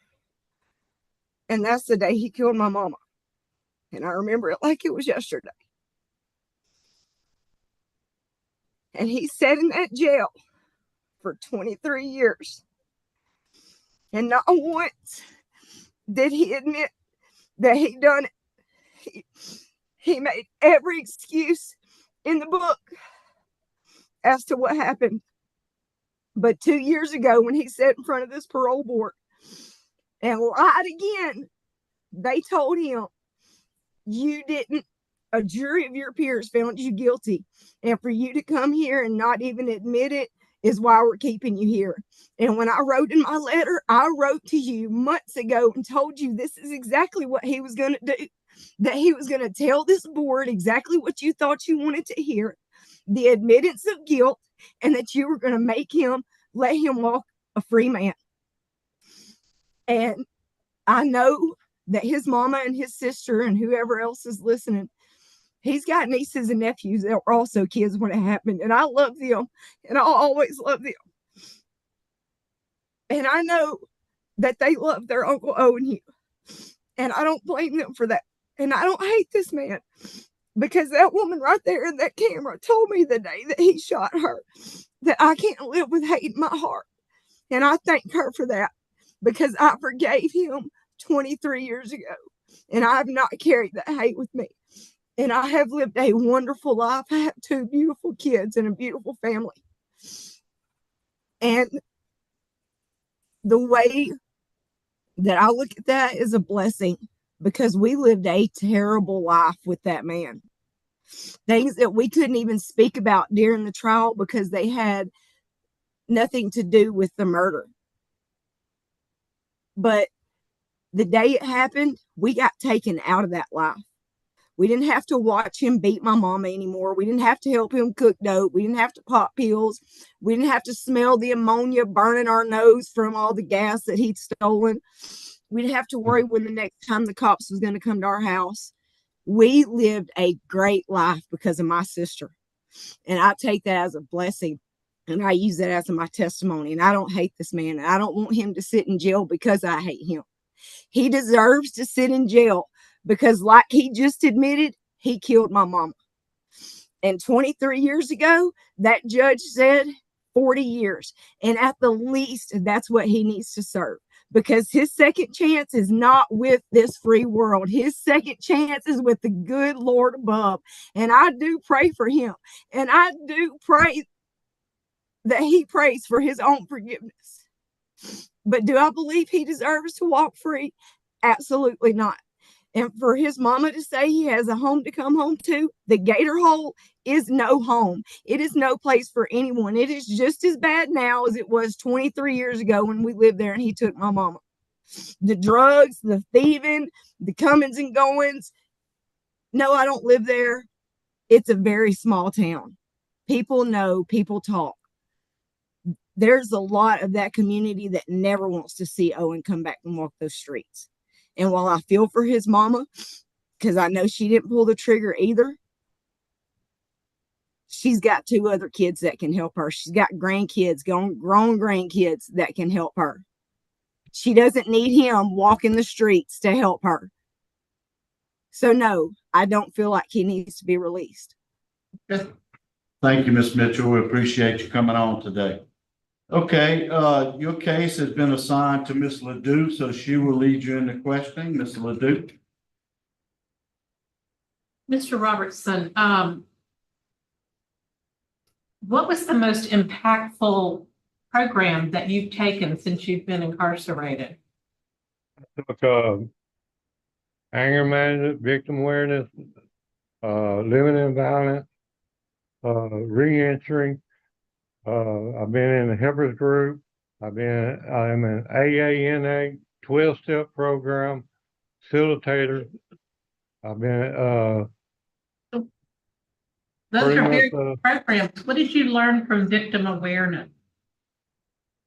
and that's the day he killed my mama. And I remember it like it was yesterday. And he sat in that jail for 23 years. And not once did he admit that he done it. He made every excuse in the book as to what happened. But 2 years ago, when he sat in front of this parole board and lied again, they told him, you didn't, a jury of your peers found you guilty. And for you to come here and not even admit it is why we're keeping you here. And when I wrote in my letter, I wrote to you months ago and told you this is exactly what he was going to do, that he was going to tell this board exactly what you thought you wanted to hear, the admittance of guilt, and that you were going to make him, let him walk a free man. And I know that his mama and his sister and whoever else is listening, he's got nieces and nephews that were also kids when it happened. And I love them, and I'll always love them. And I know that they love their Uncle Owen Hugh. And I don't blame them for that. And I don't hate this man, because that woman right there in that camera told me the day that he shot her that I can't live with hate in my heart. And I thank her for that, because I forgave him 23 years ago. And I have not carried that hate with me. And I have lived a wonderful life. I have 2 beautiful kids and a beautiful family. And the way that I look at that is a blessing, because we lived a terrible life with that man. Things that we couldn't even speak about during the trial because they had nothing to do with the murder. But the day it happened, we got taken out of that life. We didn't have to watch him beat my mama anymore. We didn't have to help him cook dope. We didn't have to pop pills. We didn't have to smell the ammonia burning our nose from all the gas that he'd stolen. We didn't have to worry when the next time the cops was going to come to our house. We lived a great life because of my sister. And I take that as a blessing. And I use that as my testimony. And I don't hate this man. And I don't want him to sit in jail because I hate him. He deserves to sit in jail because, like he just admitted, he killed my mama. And 23 years ago, that judge said 40 years. And at the least, that's what he needs to serve. Because his second chance is not with this free world. His second chance is with the good Lord above. And I do pray for him. And I do pray that he prays for his own forgiveness. But do I believe he deserves to walk free? Absolutely not. And for his mama to say he has a home to come home to, the Gator Hole is no home. It is no place for anyone. It is just as bad now as it was 23 years ago when we lived there and he took my mama. The drugs, the thieving, the comings and goings. No, I don't live there. It's a very small town. People know, people talk. There's a lot of that community that never wants to see Owen come back and walk those streets. And while I feel for his mama, because I know she didn't pull the trigger either, she's got 2 other kids that can help her. She's got grandkids, grown grandkids that can help her. She doesn't need him walking the streets to help her. So no, I don't feel like he needs to be released. Thank you, Ms. Mitchell. We appreciate you coming on today. Okay, your case has been assigned to Ms. Ledoux, so she will lead you in the questioning. Ms. Ledoux. Mr. Robertson, what was the most impactful program that you've taken since you've been incarcerated? Took anger management, victim awareness, living in violence, re-entry. I've been in the helpers group. I'm an AANA 12-step program, facilitator. I've been Those are very good programs. What did you learn from victim awareness?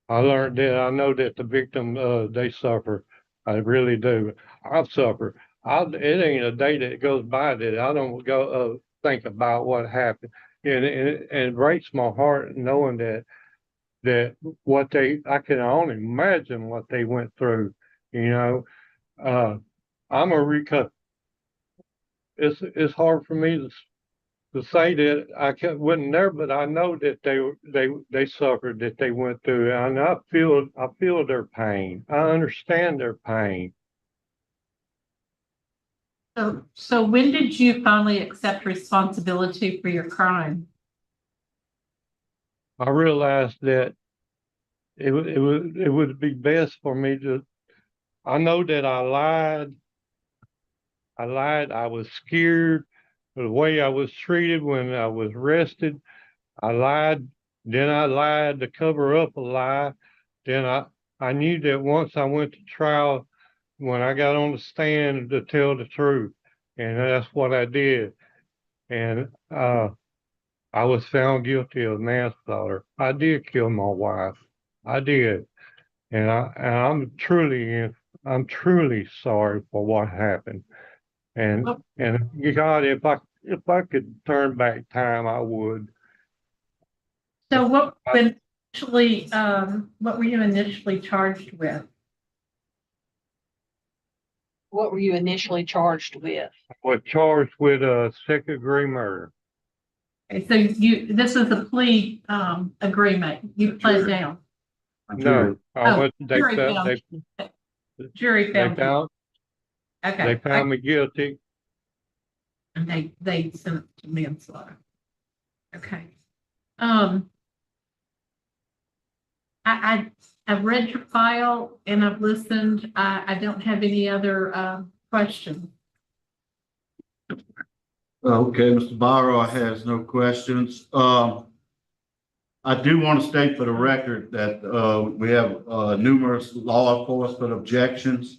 I learned that I know that the victim they suffer. I really do. I've suffered. It ain't a day that goes by that I don't go think about what happened. And it breaks my heart knowing that that I can only imagine what they went through, you know. I'm a recovery. It's hard for me to say that wasn't there, but I know that they suffered, that they went through, and I feel their pain. I understand their pain. So when did you finally accept responsibility for your crime? I realized that it would be best for me to. I know that I lied. I was scared of the way I was treated when I was arrested. I lied. Then I lied to cover up a lie. Then I knew that once I went to trial, when I got on the stand, to tell the truth. And that's what I did. And I was found guilty of manslaughter. I did kill my wife. I did. And I'm truly sorry for what happened. And God, if I could turn back time, I would. So what were you initially charged with? What were you initially charged with? I was charged with a second-degree murder. Okay, so this is a plea agreement. You pled down. No, Jury found. Jury found. Okay. They found me guilty. And they sent it to manslaughter. Okay. I've read your file and I've listened. I don't have any other questions. Okay, Mr. Barrow has no questions. I do want to state for the record that we have numerous law enforcement objections,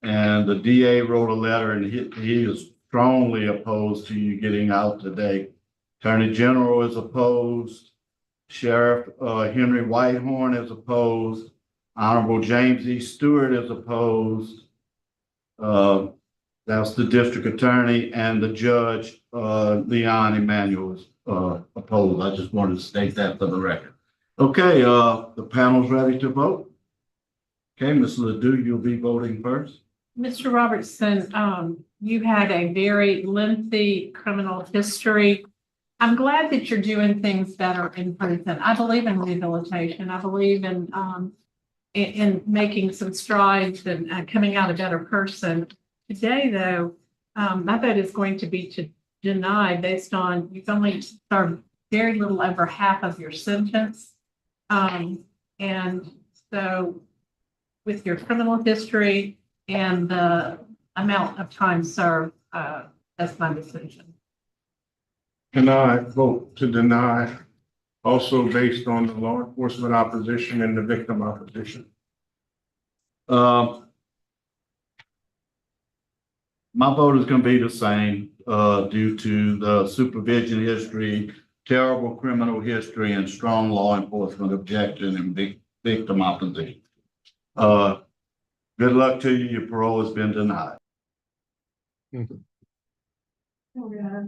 and the DA wrote a letter, and he is strongly opposed to you getting out today. Attorney General is opposed. Sheriff Henry Whitehorn is opposed. Honorable James E. Stewart is opposed. That's the district attorney, and the judge, Leon Emanuel, is opposed. I just wanted to state that for the record. Okay, the panel's ready to vote. Okay, Ms. Ledoux, you'll be voting first. Mr. Robertson, you had a very lengthy criminal history. I'm glad that you're doing things better in prison. I believe in rehabilitation. I believe in making some strides and coming out a better person. Today, though, my vote is going to be to deny based on you've only served very little over half of your sentence. And so with your criminal history and the amount of time served, that's my decision. And I vote to deny, also based on the law enforcement opposition and the victim opposition. My vote is going to be the same due to the supervision history, terrible criminal history, and strong law enforcement objection and victim opposition. Good luck to you. Your parole has been denied. Oh, yeah.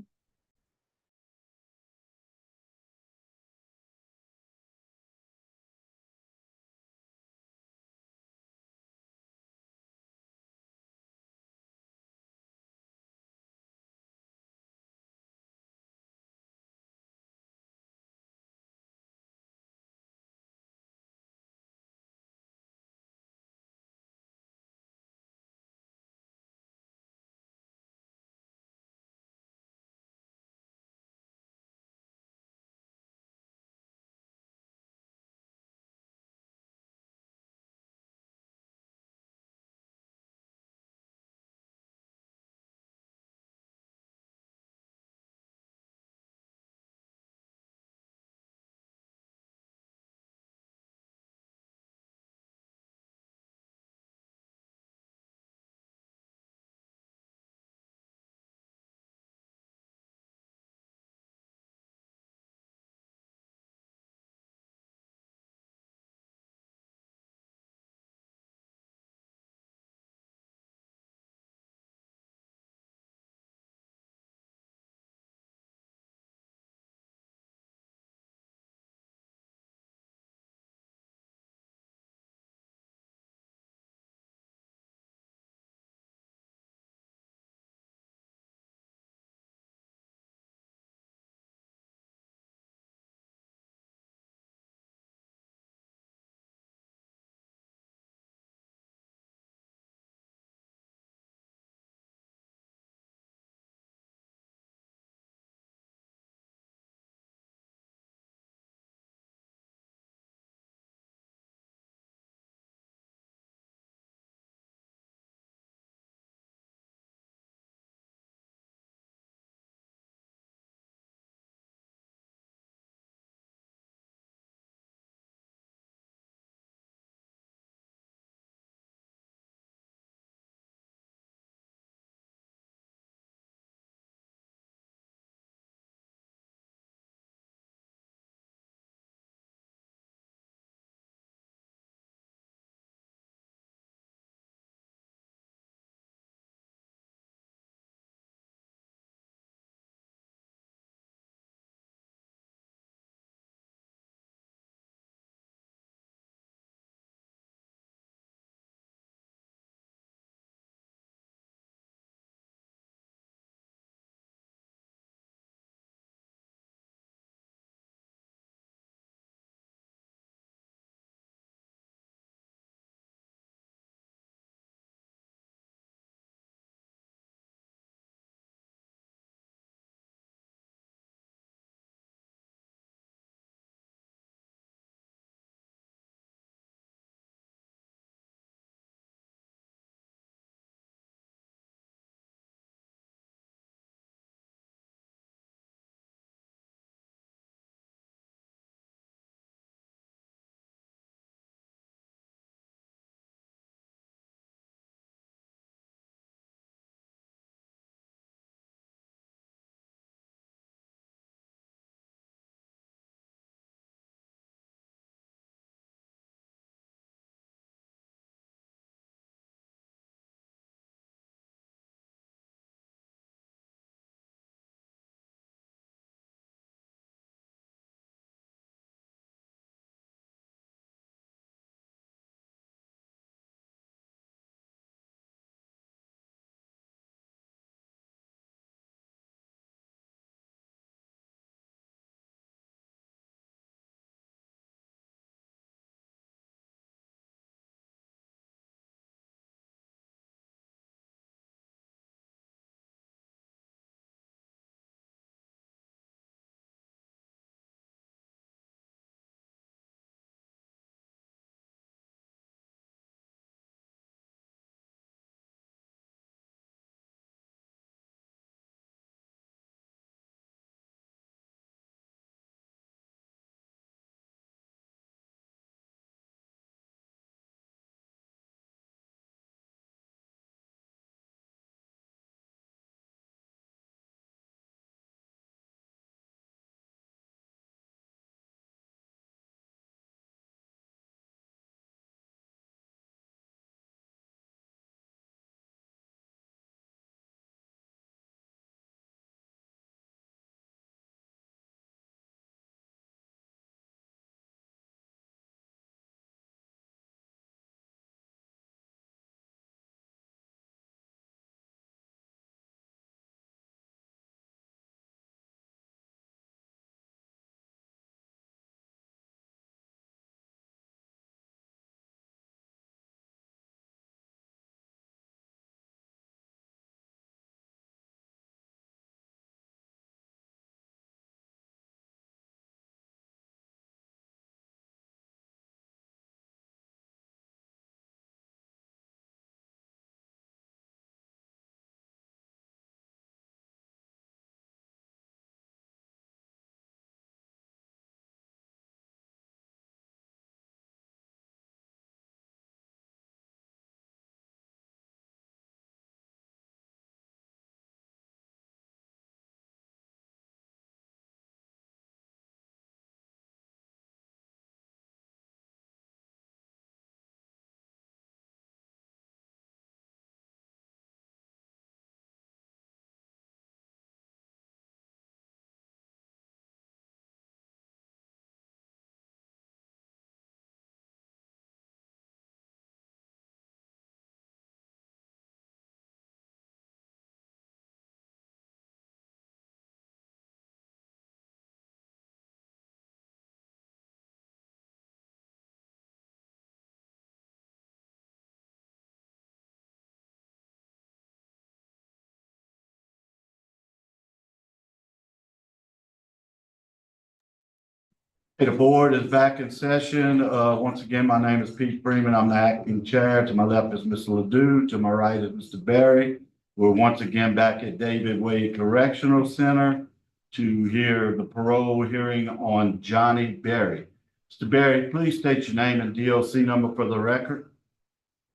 The board is back in session. Once again, my name is Pete Freeman. I'm the acting chair. To my left is Mr. Ledoux. To my right is Mr. Berry. We're once again back at David Wade Correctional Center to hear the parole hearing on Johnnie Berry. Mr. Berry, please state your name and DOC number for the record.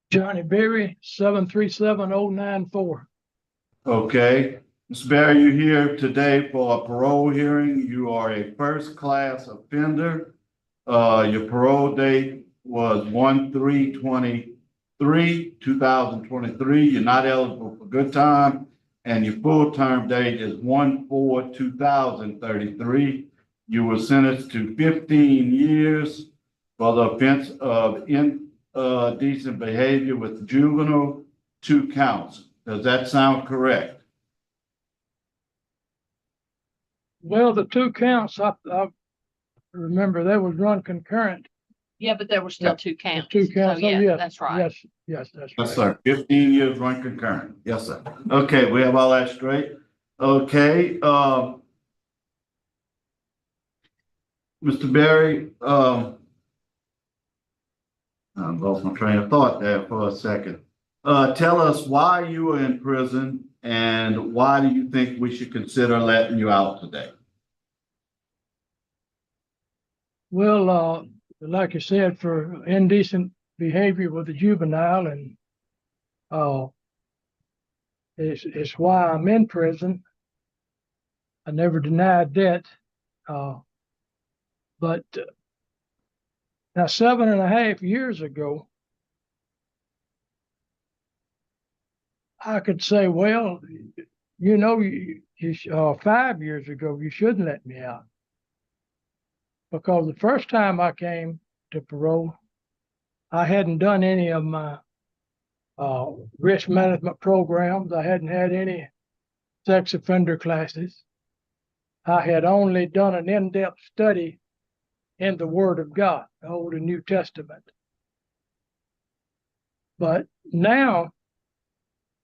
Johnnie Berry, 737094. Okay. Mr. Berry, you're here today for a parole hearing. You are a first-class offender. Your parole date was 1/3/23, 2023. You're not eligible for good time, and your full-term date is 1/4/2033. You were sentenced to 15 years for the offense of indecent behavior with juvenile, 2 counts. Does that sound correct? Well, the 2 counts, I remember they was run concurrent. Yeah, but there were still 2 counts. 2 counts. So, Oh, yeah, yes, that's right. Yes, that's Yes, right. sir. 15 years run concurrent. Yes, sir. Okay, we have all that straight. Okay, Mr. Berry, I lost my train of thought there for a second. Tell us why you were in prison and why do you think we should consider letting you out today? Well, like you said, for indecent behavior with a juvenile, and it's why I'm in prison. I never denied that. But now 7.5 years ago, I could say, well, you know, 5 years ago, you shouldn't let me out. Because the first time I came to parole, I hadn't done any of my risk management programs. I hadn't had any sex offender classes. I had only done an in-depth study in the Word of God, the Old and New Testament. But now,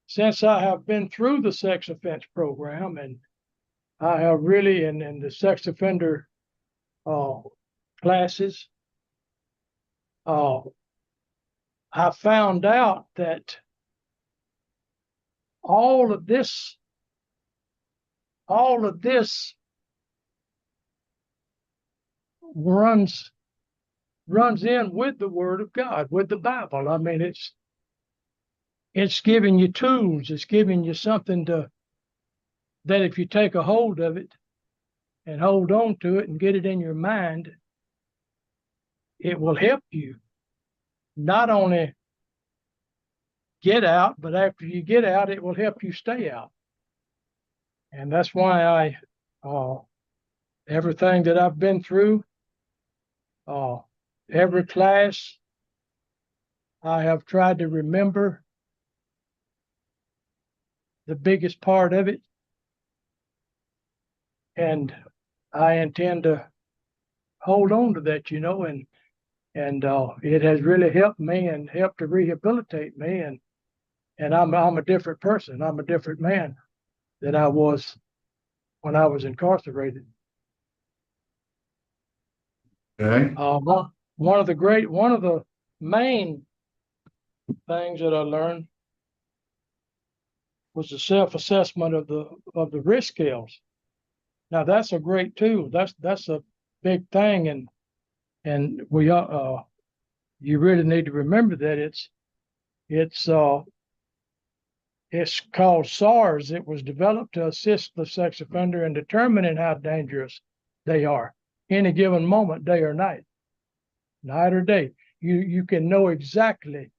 since I have been through the sex offense program, and I have really in the sex offender classes, I found out that all of this runs in with the Word of God, with the Bible. I mean, it's giving you tools. It's giving you something that if you take a hold of it and hold on to it and get it in your mind, it will help you not only get out, but after you get out, it will help you stay out. And that's why everything that I've been through, every class, I have tried to remember the biggest part of it. And I intend to hold on to that, you know, and it has really helped me and helped to rehabilitate me. And I'm a different person. I'm a different man than I was when I was incarcerated. Okay. One of the main things that I learned was the self-assessment of the risk scales. Now that's a great tool. That's a big thing, and we you really need to remember that it's called SARS. It was developed to assist the sex offender in determining how dangerous they are any given moment, day or night or day. You can know exactly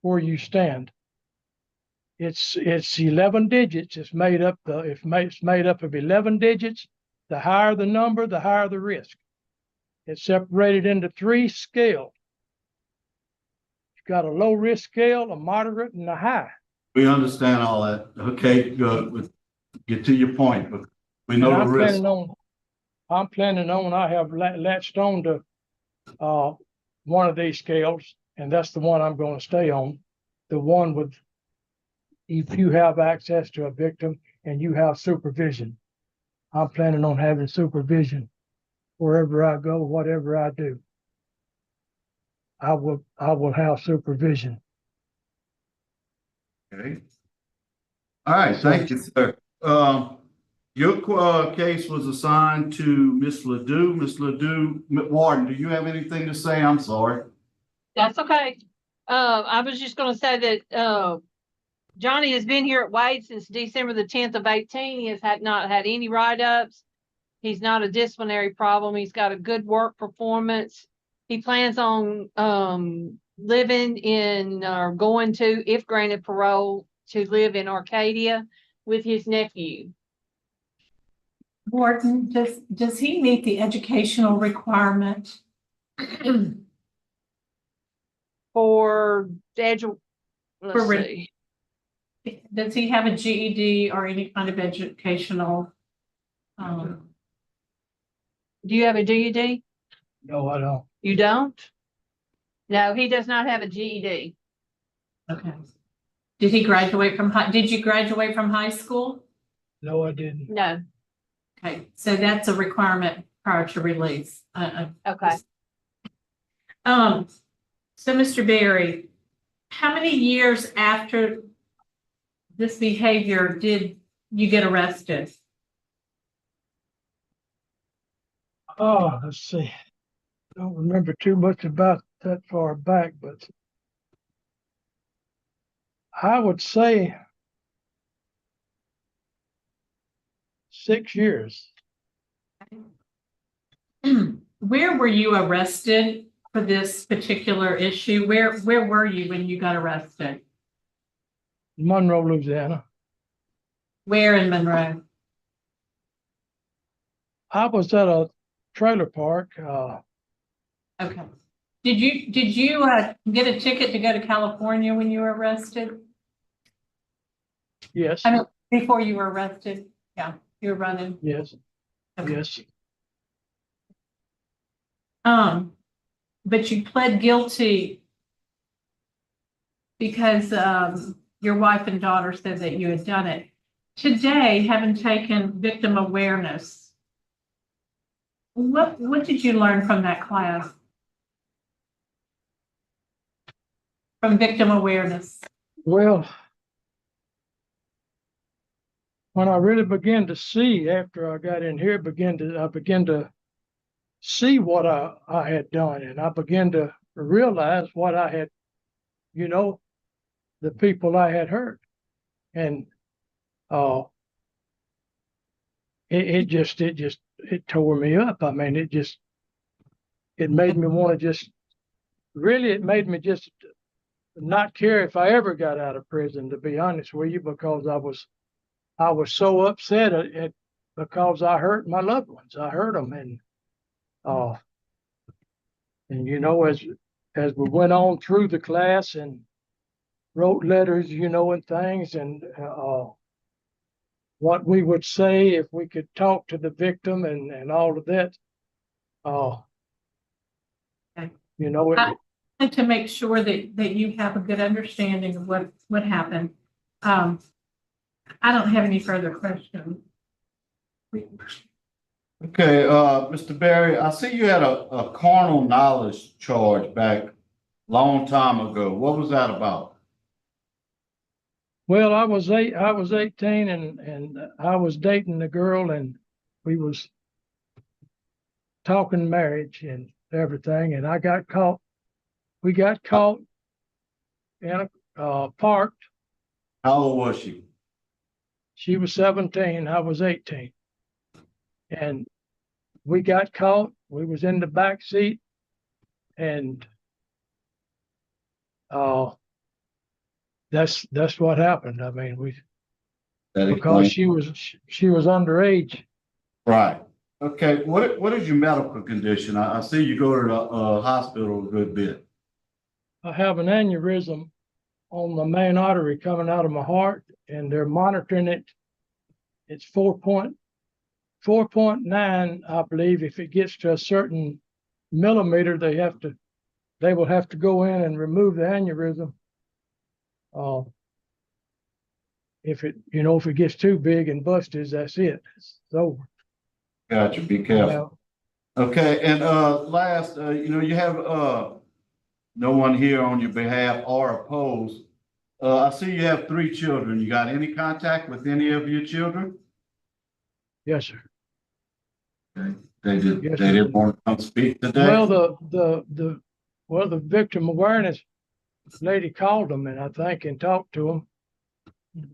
where you stand. It's 11 digits. It's made up of 11 digits. The higher the number, the higher the risk. It's separated into 3 scales. You've got a low risk scale, a moderate, and a high. We understand all that. Okay, good. Get to your point, but we know the risk. I'm planning on, I have latched on to one of these scales, and that's the one I'm going to stay on. The one with, if you have access to a victim and you have supervision. I'm planning on having supervision wherever I go, whatever I do. I will have supervision. Okay. All right, thank you, sir. Your case was assigned to Miss Ledoux. Miss Ledoux, Warden, do you have anything to say? I'm sorry. That's okay. I was just gonna say that, Johnny has been here at Wade since December the 10th of 18. He has not had any write-ups. He's not a disciplinary problem. He's got a good work performance. He plans on, living in, or going to, if granted parole, to live in Arcadia with his nephew. Warden, does he meet the educational requirement? For let's For see. Does he have a GED or any kind of educational? Do you have a GED? No, I don't. You don't? No, he does not have a GED. Okay. Did he graduate from did you graduate from high school? No, I didn't. No. Okay, so that's a requirement prior to release. Okay. So Mr. Berry, how many years after this behavior did you get arrested? Oh, let's see. Don't remember too much about that far back, but I would say 6 years. Where were you arrested for this particular issue? Where were you when you got arrested? Monroe, Louisiana. Where in Monroe? I was at a trailer park. Okay. Did you get a ticket to go to California when you were arrested? Yes. I mean, before you were arrested? Yeah, you were running. Yes. Okay. Yes. But you pled guilty because your wife and daughter said that you had done it. Today, having taken victim awareness, what did you learn from that class? From victim awareness? Well, when I really began to see after I got in here, I began to see what I had done, and I began to realize what I had, the people I had hurt, and it tore me up. I mean, it made me want to it made me just not care if I ever got out of prison, to be honest with you, because I was so upset because I hurt my loved ones. I hurt them, and as we went on through the class and wrote letters, and things, and what we would say if we could talk to the victim and all of that. Okay. I wanted to make sure that you have a good understanding of what happened. I don't have any further questions. Okay, Mr. Berry, I see you had a carnal knowledge charge back long time ago. What was that about? Well, I was 18 and I was dating a girl, and we was talking marriage and everything, and I got caught. We got caught in a parked. How old was she? She was 17, I was 18. And we got caught. We was in the back seat, and that's what happened. I mean, because she was underage. Right. Okay. What is your medical condition? I see you go to the hospital a good bit. I have an aneurysm on the main artery coming out of my heart, and they're monitoring it. It's 4.9, I believe. If it gets to a certain millimeter, they will have to go in and remove the aneurysm. If it gets too big and busted, that's it. It's over. Gotcha. Be careful. Okay, and last, you have no one here on your behalf or opposed. I see you have 3 children. You got any contact with any of your children? Yes, sir. Okay. Yes, They sir. didn't want to come speak today? Well, the victim awareness lady called them and I think and talked to them.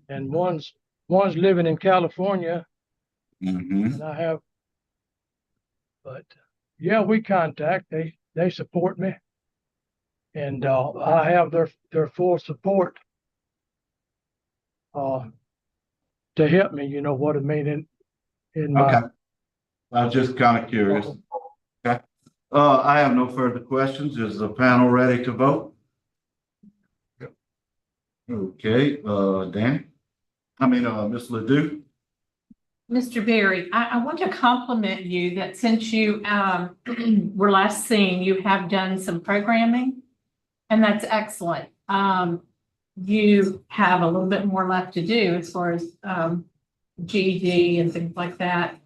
And one's living in California Mm-hmm. and but yeah, we contact, they support me. And I have their full support to help me, you know what I mean, in my. Okay. I was just kind of curious. Okay. I have no further questions. Is the panel ready to vote? Okay, Dan? Ms. Ledoux? Mr. Berry, I want to compliment you that since you were last seen, you have done some programming, and that's excellent. You have a little bit more left to do as far as GED and things like that.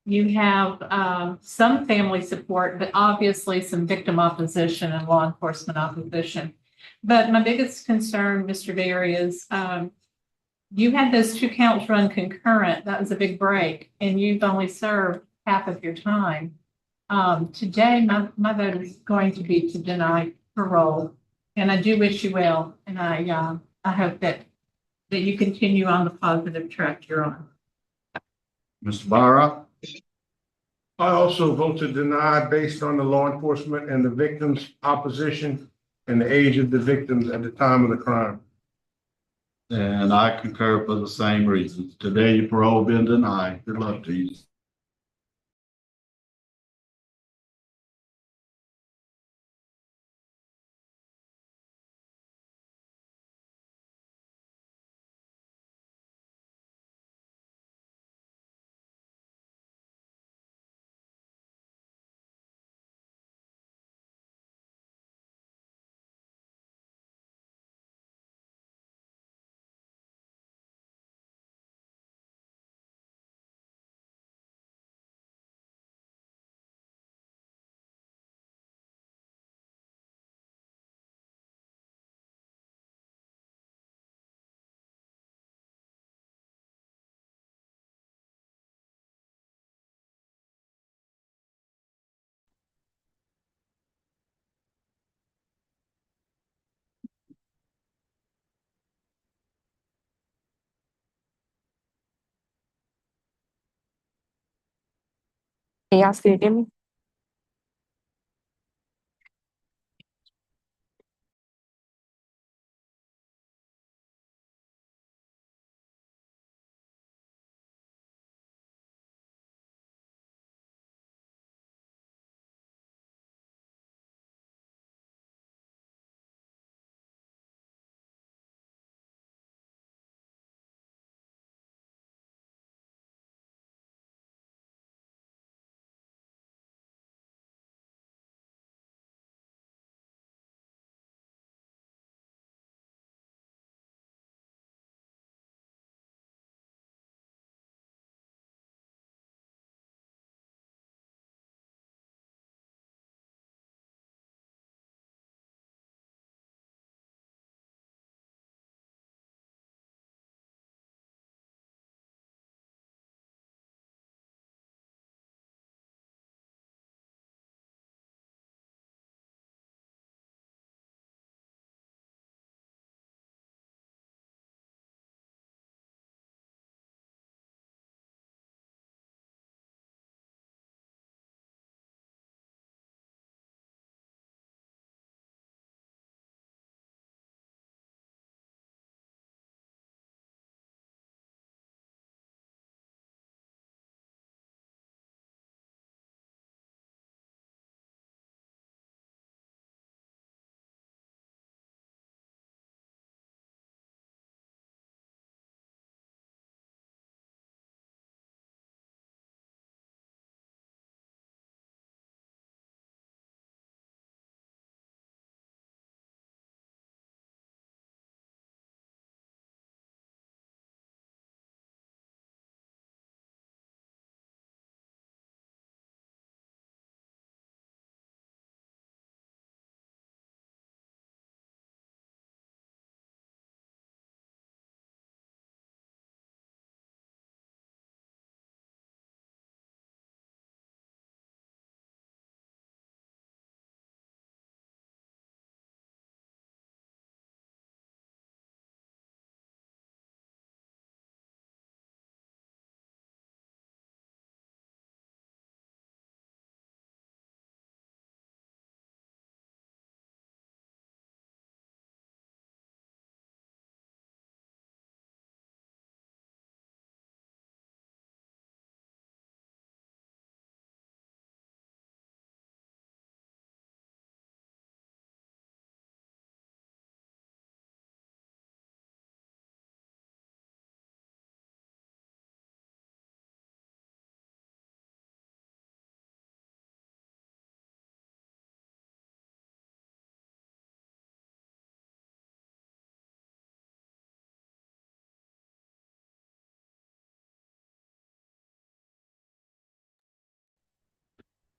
You have some family support, but obviously some victim opposition and law enforcement opposition. But my biggest concern, Mr. Berry, is you had those 2 counts run concurrent. That was a big break, and you've only served half of your time. Today, my vote is going to be to deny parole, and I do wish you well, and I hope that you continue on the positive track you're on. Mr. Barra? I also vote to deny based on the law enforcement and the victim's opposition and the age of the victims at the time of the crime. And I concur for the same reasons. Today, your parole been denied. Good luck to you. Can y'all still hear me?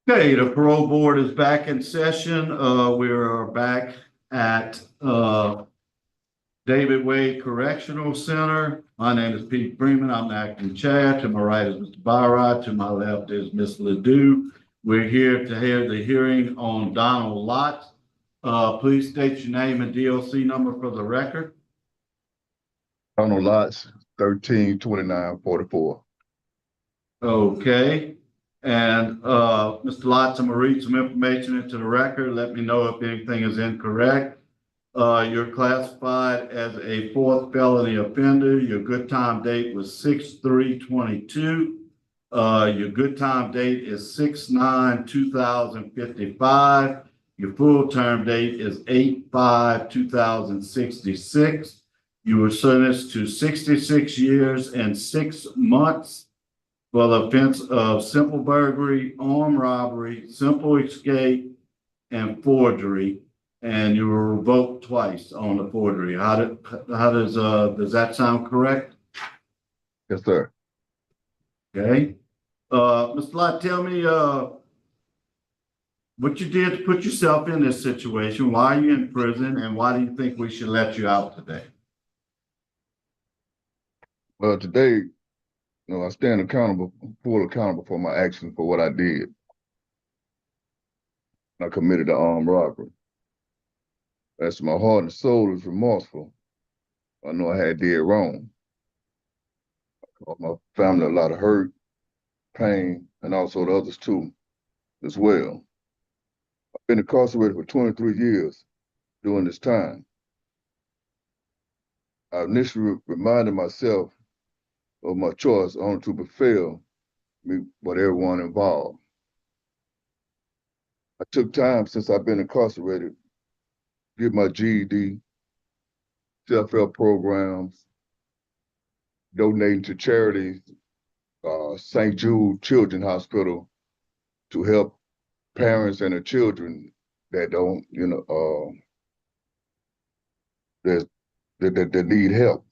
Okay, the parole board is back in session. We are back at David Wade Correctional Center. My name is Pete Freeman. I'm the acting chair. To my right is Mr. Byron. To my left is Ms. Ledoux. We're here to hear the hearing on Donald Lott. Please state your name and DOC number for the record. Donald Lotts, 132944. Okay. And Mr. Lotz, I'm gonna read some information into the record. Let me know if anything is incorrect. You're classified as a fourth felony offender. Your good time date was 6/3/22. Your good time date is 6/9/2055. Your full term date is 8/5/2066. You were sentenced to 66 years and 6 months for the offense of simple burglary, armed robbery, simple escape, and forgery, and you were revoked twice on the forgery. How does that sound correct? Yes, sir. Okay. Mr. Lott, tell me what you did to put yourself in this situation. Why are you in prison, and why do you think we should let you out today? Well, today, I stand accountable, full accountable for my actions for what I did. I committed an armed robbery. As my heart and soul is remorseful, I know I had did wrong. I caused my family a lot of hurt, pain, and also the others too, as well. I've been incarcerated for 23 years during this time. I initially reminded myself of my choice only to befall me but everyone involved. I took time since I've been incarcerated to get my GED, self-help programs, donating to charities, St. Jude Children's Hospital to help parents and their children that don't, that need help.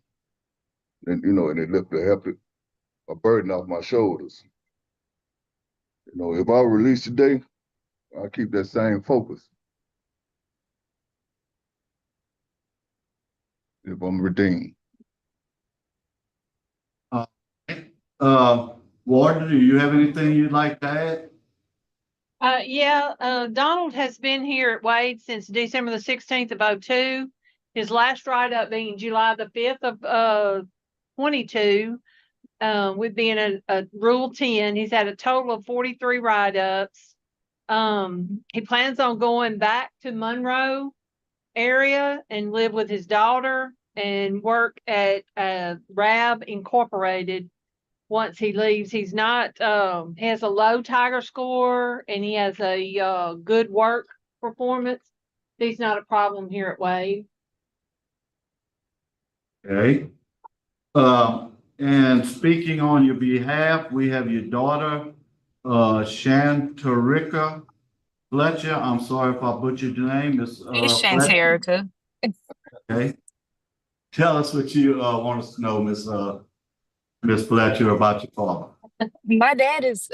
And, and it lift a burden off my shoulders. If I were released today, I'll keep that same focus. If I'm redeemed. Warden, do you have anything you'd like to add? Donald has been here at Wade since December the 16th of 2002. His last write-up being July the 5th of 22. With being a Rule 10, he's had a total of 43 write-ups. He plans on going back to Monroe area and live with his daughter and work at RAB Incorporated once he leaves. He's not, he has a low Tiger score and he has a good work performance. He's not a problem here at Wade. Okay. And speaking on your behalf, we have your daughter, Shantarika Fletcher. I'm sorry if I butchered your name, Miss Shantarika. Okay. Tell us what you want us to know, Miss Fletcher, about your father. My dad is,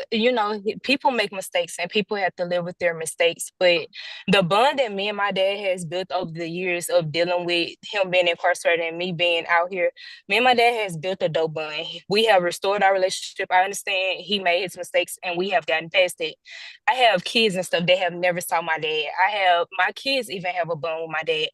people make mistakes and people have to live with their mistakes. But the bond that me and my dad has built over the years of dealing with him being incarcerated and me being out here, me and my dad has built a dope bond. We have restored our relationship. I understand he made his mistakes and we have gotten past it. I have kids and stuff that have never saw my dad. My kids even have a bond with my dad.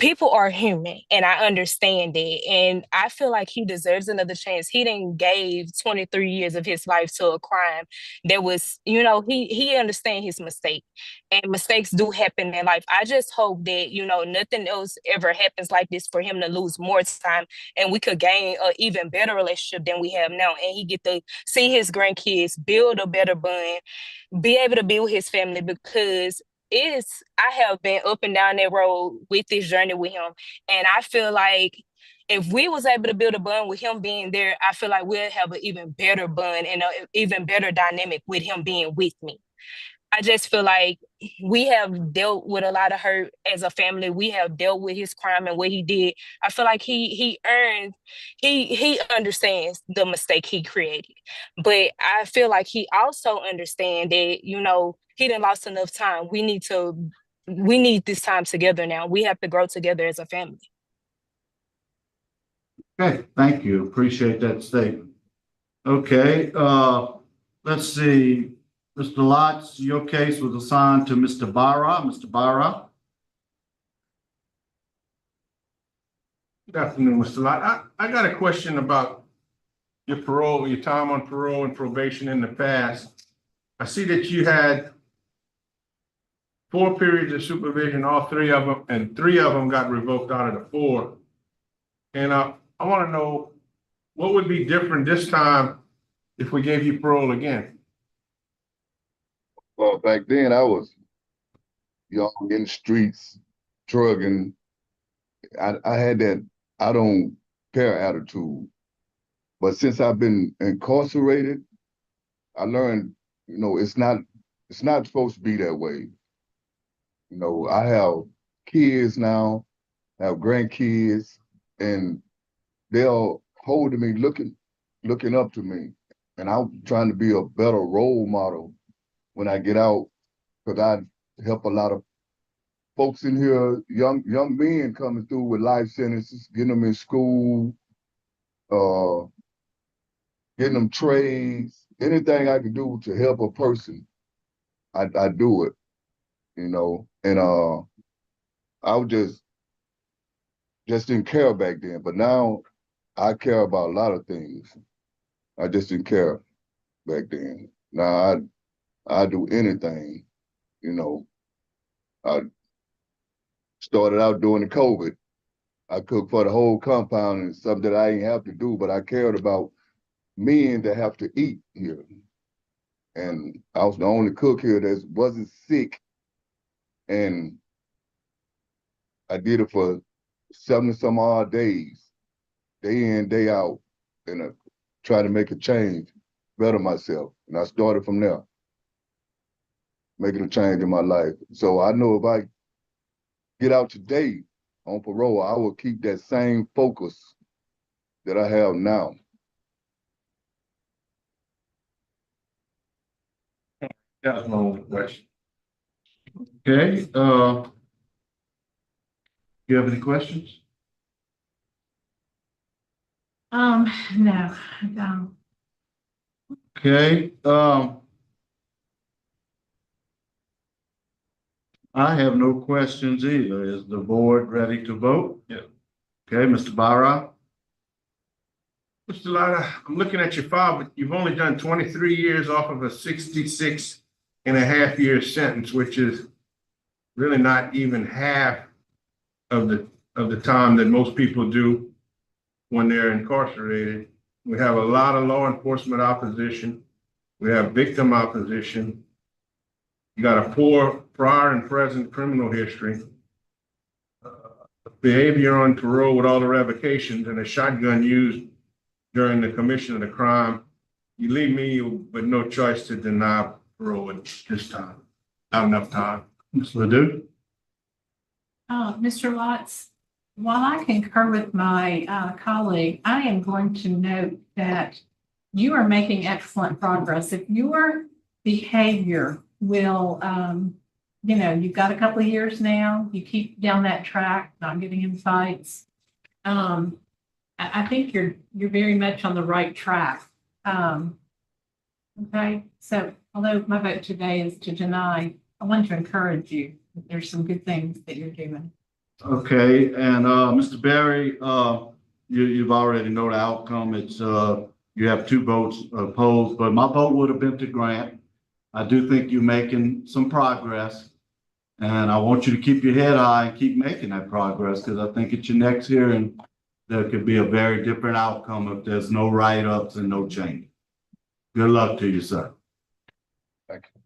People are human and I understand it. And I feel like he deserves another chance. He didn't gave 23 years of his life to a crime that was, he understands his mistake and mistakes do happen in life. I just hope that, nothing else ever happens like this for him to lose more time and we could gain an even better relationship than we have now. And he get to see his grandkids, build a better bond, be able to be with his family because I have been up and down that road with this journey with him. And I feel like if we was able to build a bond with him being there, I feel like we'll have an even better bond and an even better dynamic with him being with me. I just feel like we have dealt with a lot of hurt as a family. We have dealt with his crime and what he did. I feel like he understands the mistake he created. But I feel like he also understands that, he done lost enough time. We need this time together now. We have to grow together as a family. Okay, thank you. Appreciate that statement. Okay, let's see. Mr. Lotz, your case was assigned to Mr. Barra. Mr. Barra. Good afternoon, Mr. Lott. I got a question about your time on parole and probation in the past. I see that you had 4 periods of supervision, all 3 of them, and 3 of them got revoked out of the 4. And I want to know what would be different this time if we gave you parole again? Well, back then I was young in the streets, drugging. I had that I don't care attitude. But since I've been incarcerated, I learned, it's not supposed to be that way. I have kids now, I have grandkids, and they're holding me, looking up to me. And I'm trying to be a better role model when I get out, because I help a lot of folks in here, young men coming through with life sentences, getting them in school, getting them trades, anything I can do to help a person, I do it, and I was just didn't care back then, but now I care about a lot of things. I just didn't care back then. Now I do anything, I started out doing the COVID. I cooked for the whole compound, and something that I ain't have to do, but I cared about men that have to eat here. And I was the only cook here that wasn't sick. And I did it for 70 some odd days, day in, day out, and try to make a change, better myself. And I started from there, making a change in my life. So I know if I get out today on parole, I will keep that same focus that I have now. That was my only question. Okay, you have any questions? No, I don't. Okay, I have no questions either. Is the board ready to vote? Yeah. Okay, Mr. Barra. Mr. Lotta, I'm looking at your file, but you've only done 23 years off of a 66.5-year sentence, which is really not even half of the time that most people do when they're incarcerated. We have a lot of law enforcement opposition. We have victim opposition. You got a poor prior and present criminal history. Behavior on parole with all the revocations and a shotgun used during the commission of the crime. You leave me with no choice to deny parole at this time. Not enough time. Ms. Ledoux? Mr. Lotz, while I concur with my colleague, I am going to note that you are making excellent progress. If your behavior will, you've got a couple of years now, you keep down that track, not getting in fights. I think you're very much on the right track. Okay, so although my vote today is to deny, I want to encourage you. There's some good things that you're doing. Okay, and Mr. Berry, you've already know the outcome. It's you have 2 votes opposed, but my vote would have been to grant. I do think you're making some progress, and I want you to keep your head high and keep making that progress, because I think at your next hearing there could be a very different outcome if there's no write-ups and no change. Good luck to you, sir. Thank you.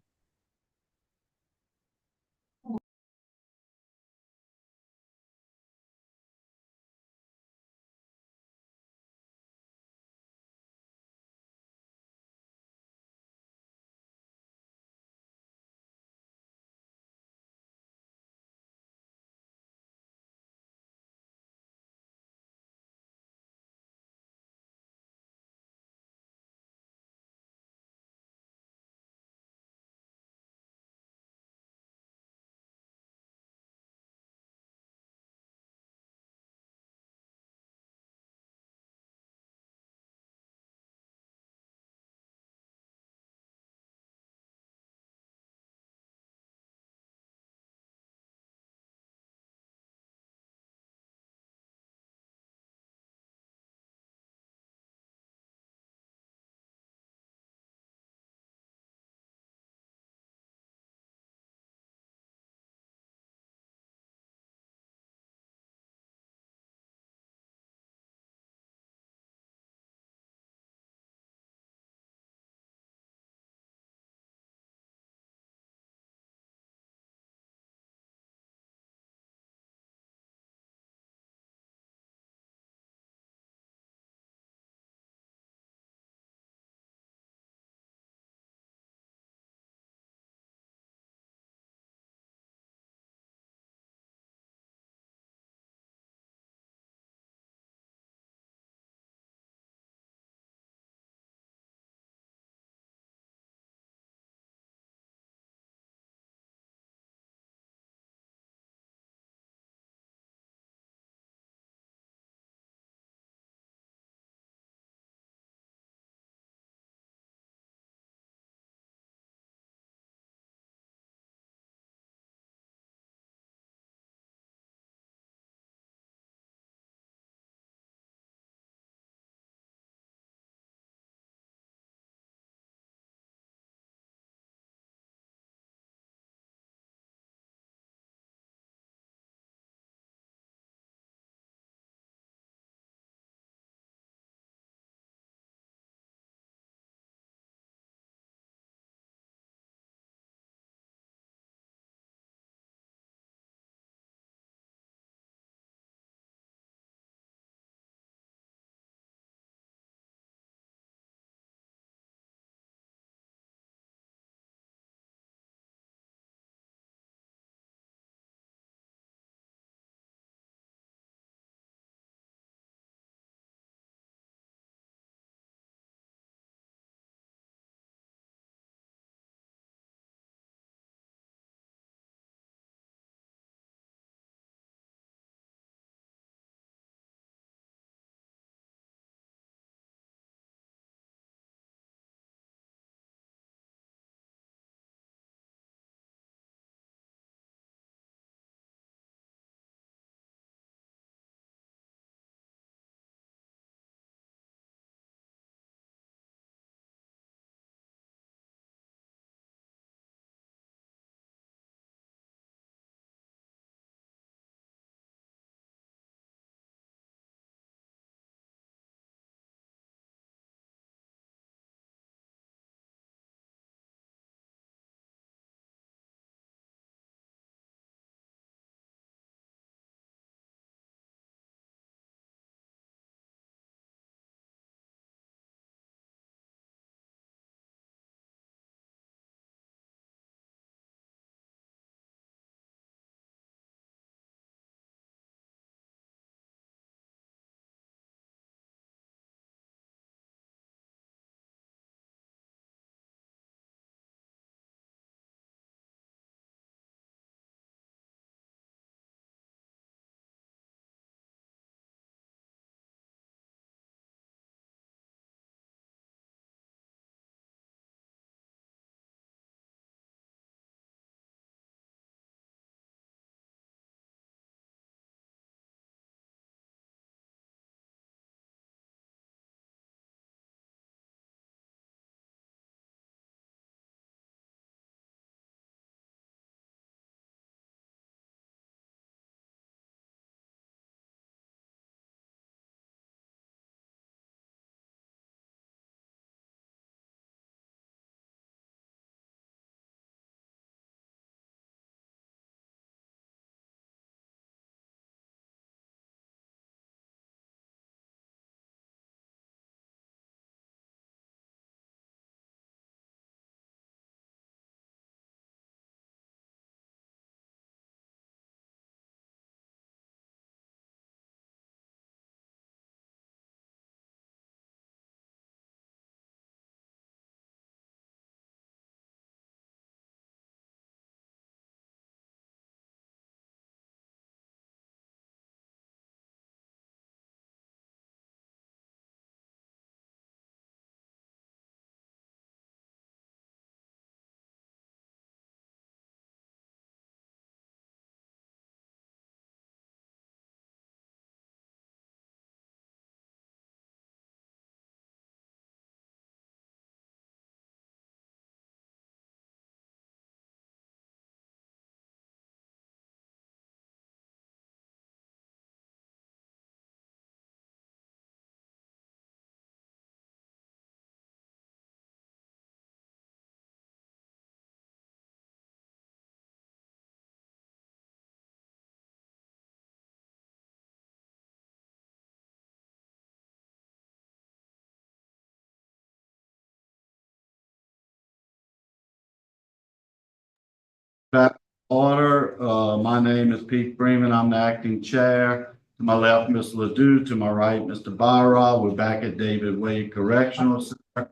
Back to order. My name is Pete Freeman. I'm the acting chair. To my left, Ms. Ledoux. To my right, Mr. Byra. We're back at David Wade Correctional Center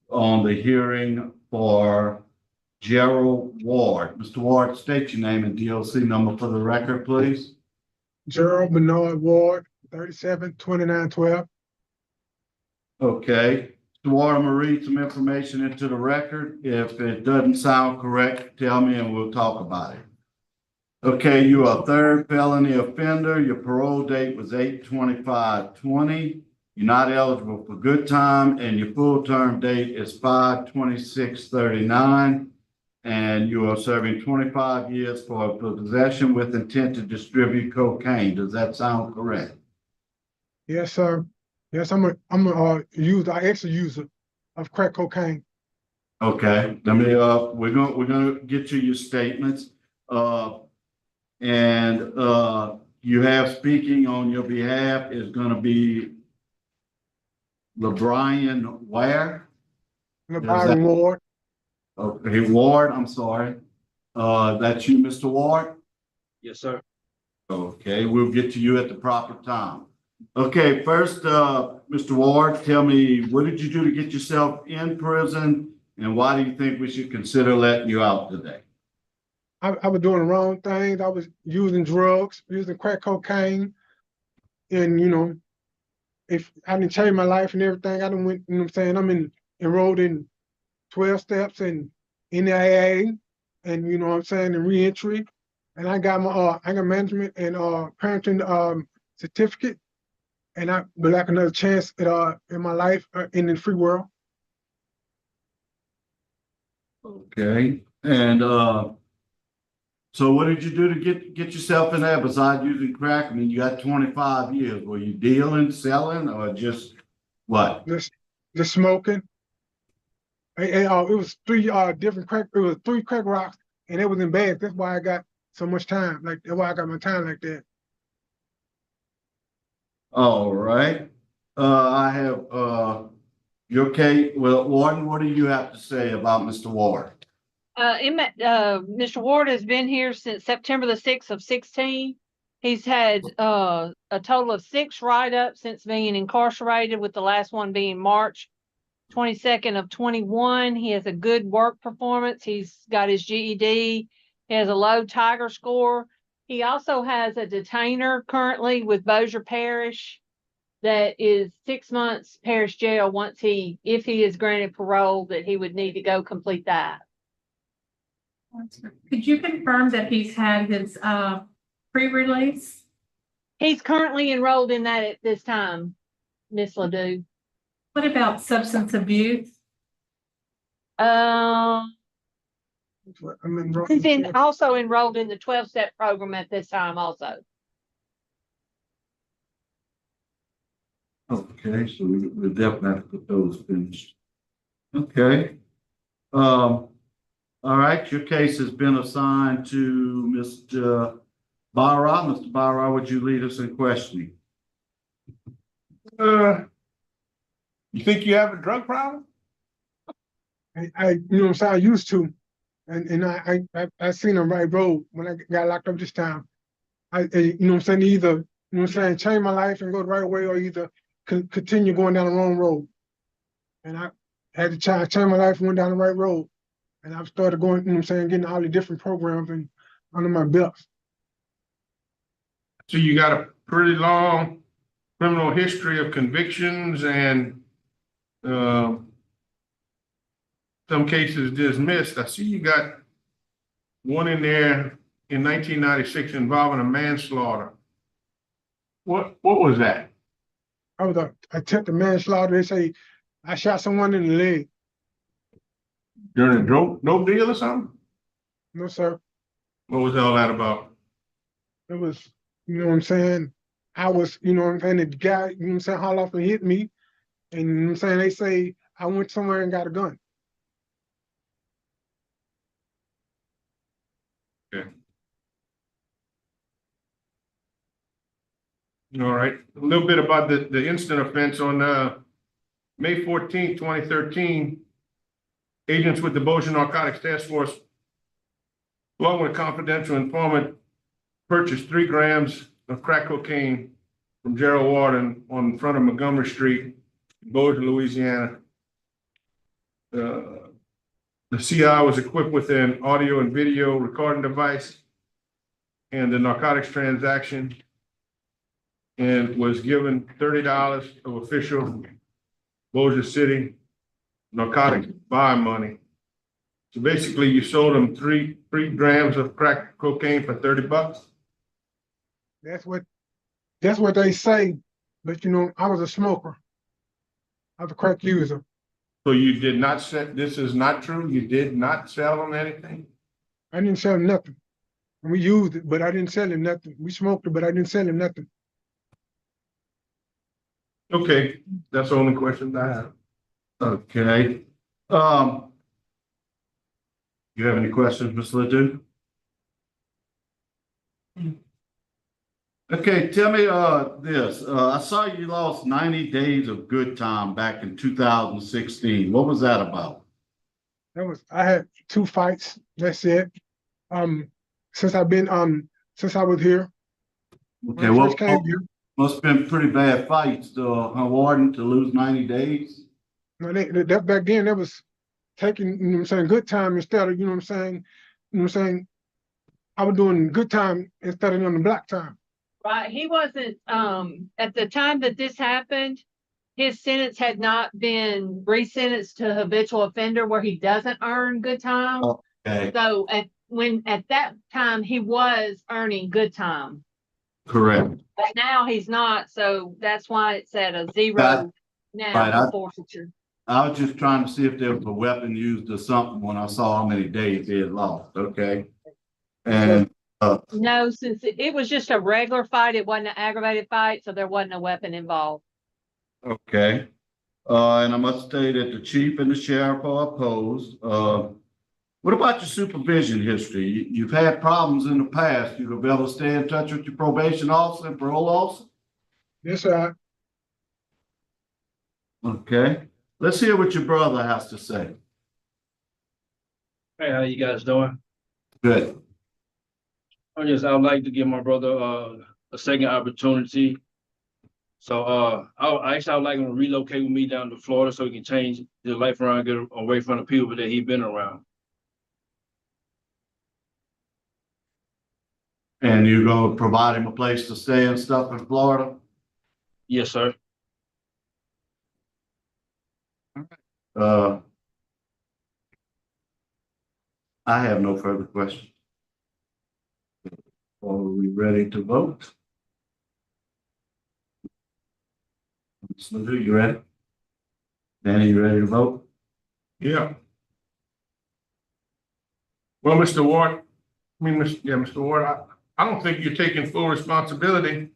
on the hearing for Gerald Ward. Mr. Ward, state your name and DOC number for the record, please. Gerald Bernard Ward, 372912. Okay. Mr. Ward, I'm gonna read some information into the record. If it doesn't sound correct, tell me and we'll talk about it. Okay, you are a third felony offender. Your parole date was 8/25/20. You're not eligible for good time, and your full term date is 5/26/39. And you are serving 25 years for possession with intent to distribute cocaine. Does that sound correct? Yes, sir. Yes, I'm a user, I actually user of crack cocaine. Okay, let me we're gonna get you your statements. You have speaking on your behalf is gonna be LeBrian Ware. LeBrian Ward. Okay, Ward, I'm sorry. That's you, Mr. Ward? Yes, sir. Okay, we'll get to you at the proper time. Okay, first, Mr. Ward, tell me, what did you do to get yourself in prison? And why do you think we should consider letting you out today? I was doing the wrong things. I was using drugs, using crack cocaine. And, you know, if I didn't change my life and everything, I done went, you know what I'm saying? I'm enrolled in 12 steps and NIA and, you know what I'm saying, and reentry. And I got my anger management and parenting certificate. And I would like another chance at, in my life in the free world. Okay, and so what did you do to get yourself in there besides using crack? I mean, you got 25 years. Were you dealing, selling, or just what? Just smoking. It was three different crack. It was 3 crack rocks, and it was in bags. That's why I got so much time. Like that's why I got my time like that. All right. I have your case. Well, Warden, what do you have to say about Mr. Ward? Mr. Ward has been here since September the 6th of 16. He's had a total of 6 write-ups since being incarcerated, with the last one being March 22nd of 21. He has a good work performance. He's got his GED. He has a low Tiger score. He also has a detainer currently with Bossier Parish that is 6 months parish jail if he is granted parole, that he would need to go complete that. Could you confirm that he's had his pre-release? He's currently enrolled in that at this time, Miss Ledoux. What about substance abuse? He's also enrolled in the 12-step program at this time also. Okay, so we definitely have to put those finished. Okay. All right, your case has been assigned to Mr. Barra. Mr. Barra, would you lead us in questioning? You think you have a drug problem? You know what I'm saying? I used to, and I seen on right road when I got locked up this time. You know what I'm saying? Either, you know what I'm saying, change my life and go the right way, or either continue going down the wrong road. And I had to change my life and went down the right road. And I've started going, you know what I'm saying, getting all the different programs and under my belt. So you got a pretty long criminal history of convictions and some cases dismissed. I see you got one in there in 1996 involving a manslaughter. What was that? I was attempted manslaughter. They say I shot someone in the leg. During a dope deal or something? No, sir. What was all that about? It was, you know what I'm saying? I was, you know what I'm saying, the guy, you know what I'm saying, hauled off and hit me. And you know what I'm saying, they say I went somewhere and got a gun. Okay. All right. A little bit about the incident offense on May 14th, 2013. Agents with the Bossier Narcotics Task Force along with a confidential informant, purchased 3 grams of crack cocaine from Gerald Ward on front of Montgomery Street, Bossier, Louisiana. The CI was equipped with an audio and video recording device and the narcotics transaction, and was given $30 of official Bossier City narcotics buy money. So basically you sold them 3 grams of crack cocaine for $30. That's what they say, but you know, I was a smoker. I was a crack user. So you did not sell, this is not true? You did not sell them anything? I didn't sell him nothing. We used it, but I didn't sell him nothing. We smoked it, but I didn't sell him nothing. Okay, that's the only question I have. Okay. You have any questions, Ms. Ledoux? Okay, tell me this. I saw you lost 90 days of good time back in 2016. What was that about? I had 2 fights. That's it. Since I was here. Okay, When I well, first came here. must have been pretty bad fights, Warden, to lose 90 days. No, that back then that was taking, you know what I'm saying, good time instead of, you know what I'm saying, I was doing good time instead of on the black time. Right, he wasn't, at the time that this happened, his sentence had not been re-sentenced to habitual offender where he doesn't earn good time. Okay. So at that time, he was earning good time. Correct. But now he's not, so that's why it's at a 0 now right, for forfeiture. I was just trying to see if there was a weapon used or something when I saw how many days he had lost. Okay. And No, since it was just a regular fight, it wasn't an aggravated fight, so there wasn't a weapon involved. okay. And I must state that the chief and the sheriff are opposed. What about your supervision history? You've had problems in the past. You've been able to stay in touch with your probation officer and parole officer? Yes, sir. Okay. Let's hear what your brother has to say. Hey, how you guys doing? Good. I would like to give my brother a second opportunity. So I would like him to relocate with me down to Florida so he can change his life around, get away from the people that he's been around. And you're going to provide him a place to stay and stuff in Florida? Yes, sir. I have no further questions. Are we ready to vote? So, you ready? Danny, you ready to vote? Yeah. Well, Mr. Ward, Mr. Ward, I don't think you're taking full responsibility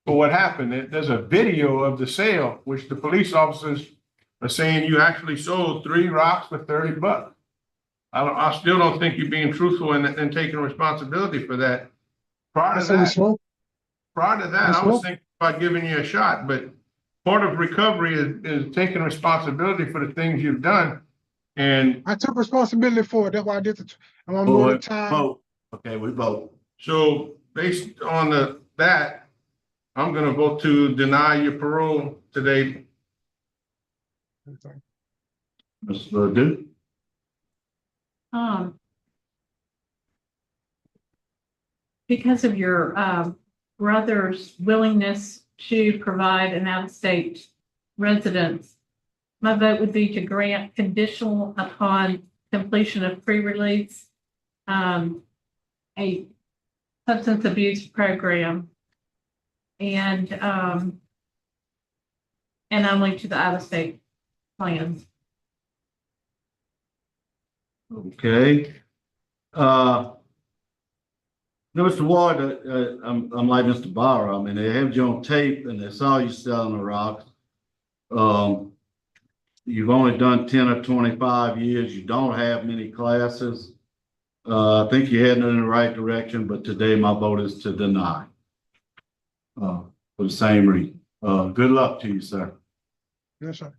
for what happened. There's a video of the sale, which the police officers are saying you actually sold 3 rocks for $30. I still don't think you're being truthful and taking responsibility for that. Prior to that, I was thinking about giving you a shot, but part of recovery is taking responsibility for the things you've done. And I took responsibility for it. That's why I did it. And I'm doing the time. Vote. Okay, we vote. So based on that, I'm gonna vote to deny your parole today. Ms. Ledoux? Because of your brother's willingness to provide an out-of-state residence, my vote would be to grant conditional upon completion of pre-release, a substance abuse program, and only to the out-of-state plans. Okay. No, Mr. Ward, I'm like Mr. Barr. I mean, they have you on tape and they saw you selling the rocks. You've only done 10 or 25 years. You don't have many classes. I think you're heading in the right direction, but today my vote is to deny. For the same reason. Good luck to you, sir. Yes, sir.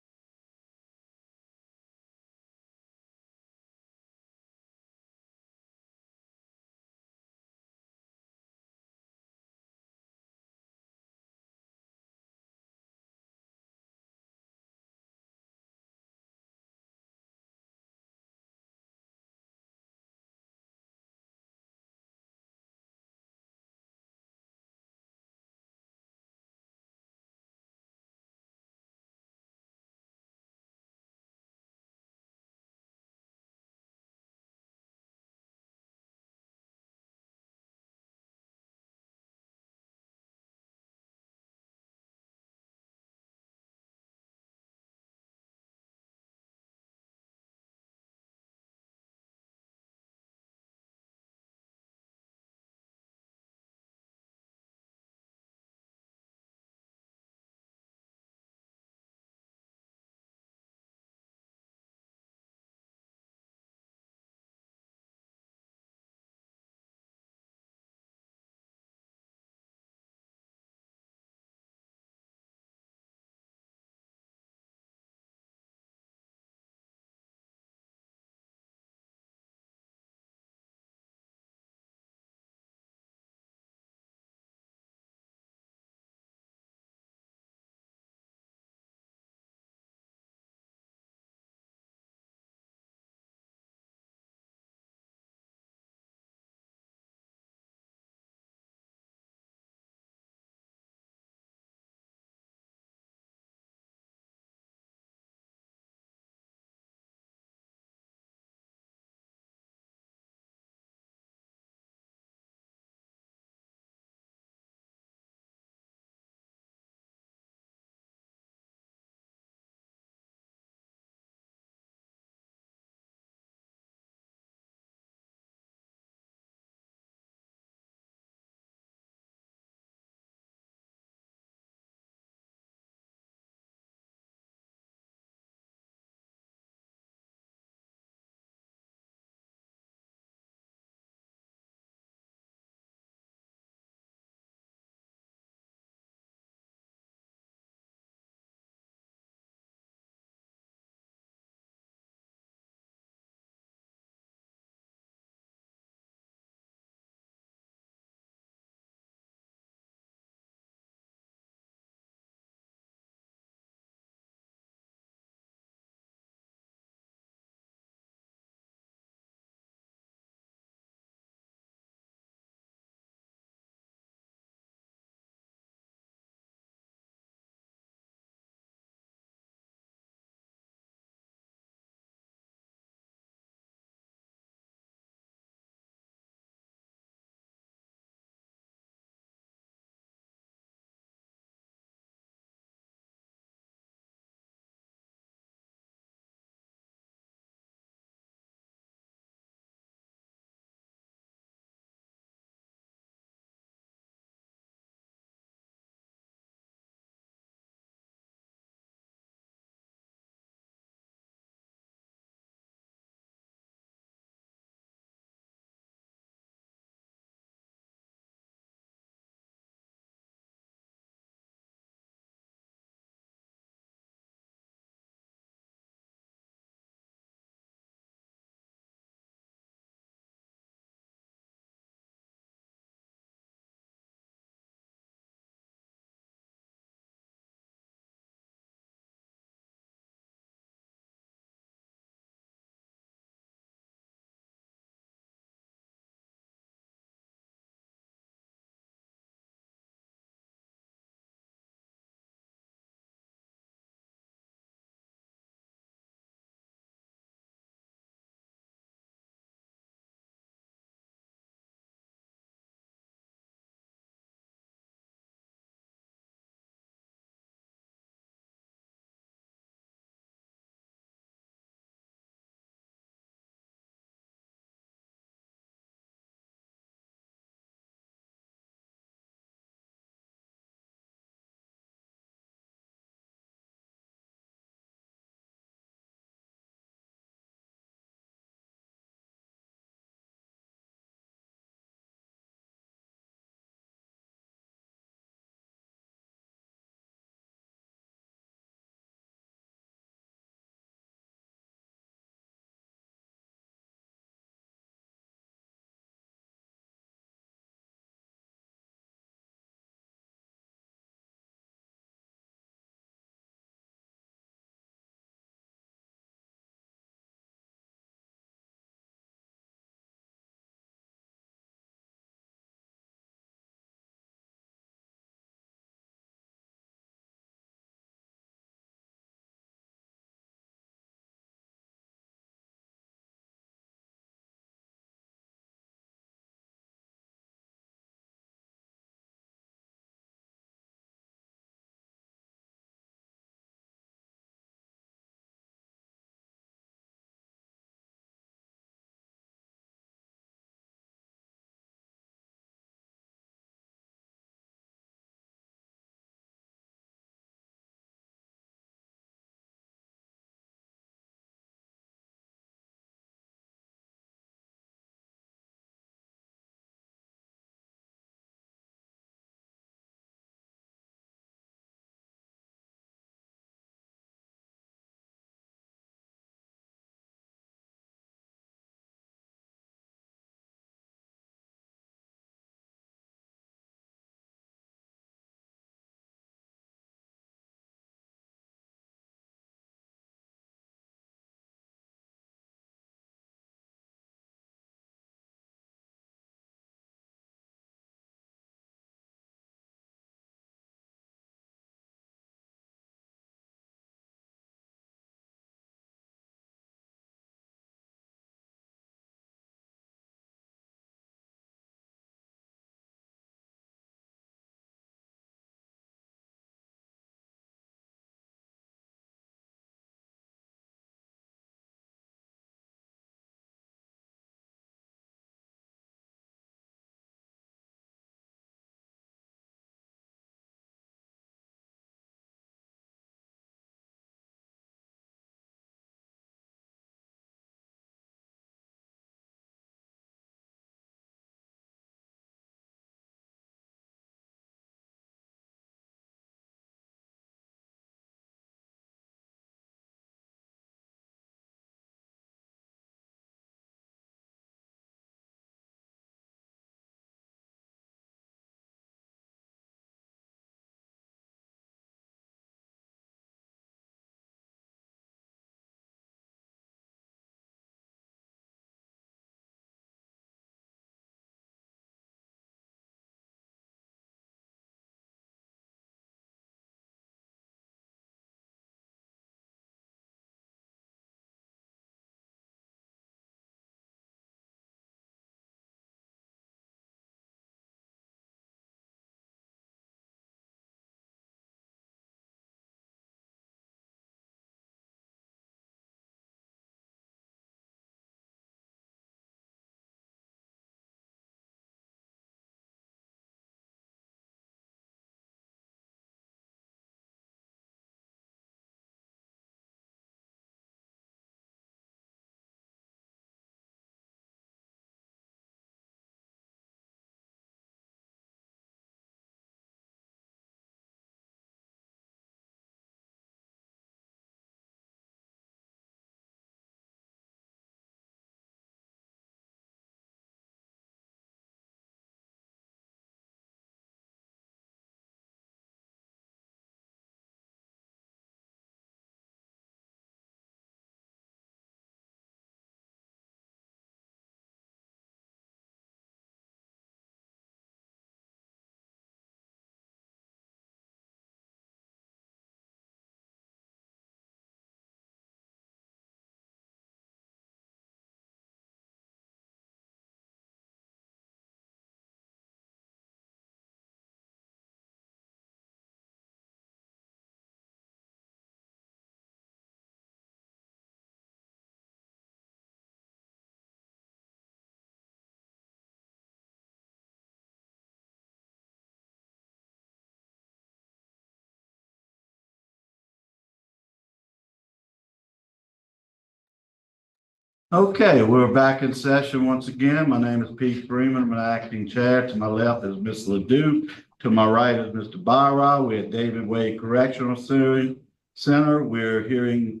Okay, we're back in session once again. My name is Pete Freeman. I'm an acting chair. To my left is Ms. Ledoux. To my right is Mr. Byra. We're at David Wade Correctional Center. We're hearing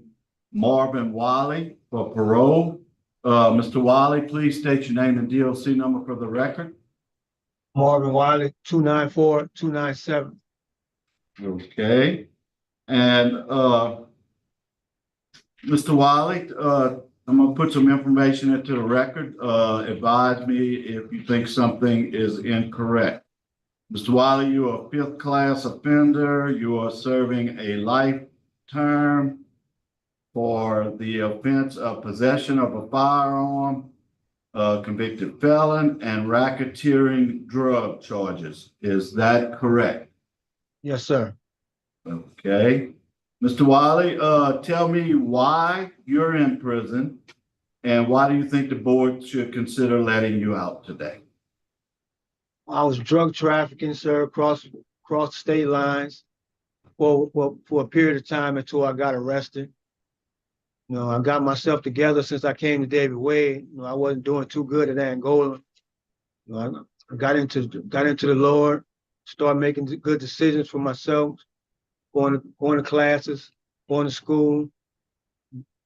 Marvin Wiley for parole. Mr. Wiley, please state your name and DOC number for the record. Marvin Wiley, 294-297. Okay. And Mr. Wiley, I'm gonna put some information into the record. Advise me if you think something is incorrect. Mr. Wiley, you are a 5th class offender. You are serving a life term for the offense of possession of a firearm, convicted felon, and racketeering drug charges. Is that correct? Yes, sir. Okay. Mr. Wiley, tell me why you're in prison and why do you think the board should consider letting you out today? I was drug trafficking, sir, across state lines for a period of time until I got arrested. You know, I got myself together since I came to David Wade. You know, I wasn't doing too good at Angola. You know, I got into the Lord, started making good decisions for myself, going to classes, going to school,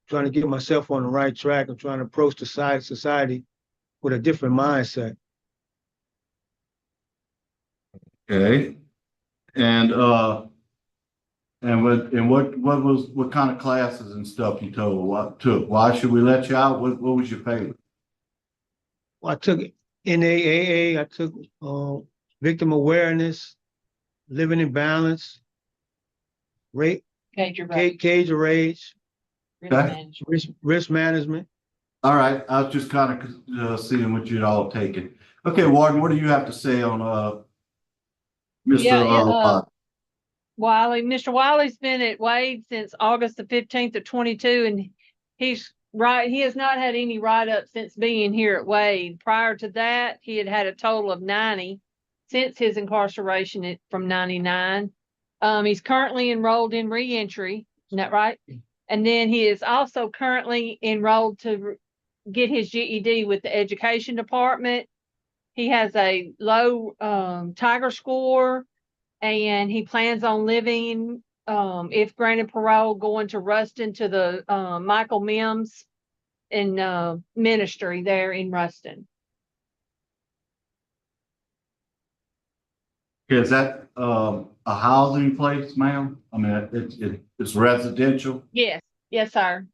trying to get myself on the right track and trying to approach the society with a different mindset. Okay. And what kind of classes and stuff you took? Why should we let you out? What was your favorite? Well, I took NAAA, I took victim awareness, living in balance, cage of rage, risk management. All right, I was just kind of seeing what you'd all taken. Okay, Warden, what do you have to say on Mr. Wiley? Mr. Wiley's been at Wade since August the 15th of 22, and he has not had any write-up since being here at Wade. Prior to that, he had had a total of 90 since his incarceration from 99. He's currently enrolled in reentry, isn't that right? And then he is also currently enrolled to get his GED with the education department. He has a low Tiger score, and he plans on living, if granted parole, going to Ruston to the Michael Mims in ministry there in Ruston. Is that a housing place, ma'am? I mean, it's residential? Yes, yes, sir.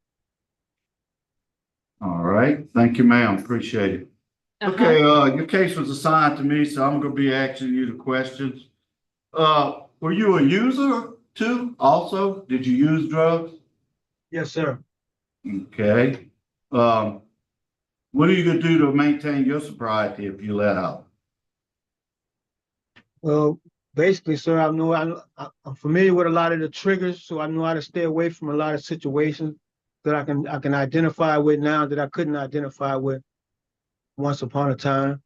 All right, thank you, ma'am, appreciate it. Okay, your case was assigned to me, so I'm gonna be asking you the questions. Were you a user too, also? Did you use drugs? Yes, sir. Okay. What are you gonna do to maintain your sobriety if you let out? Well, basically, sir, I'm familiar with a lot of the triggers, so I know how to stay away from a lot of situations that I can identify with now that I couldn't identify with once upon a time.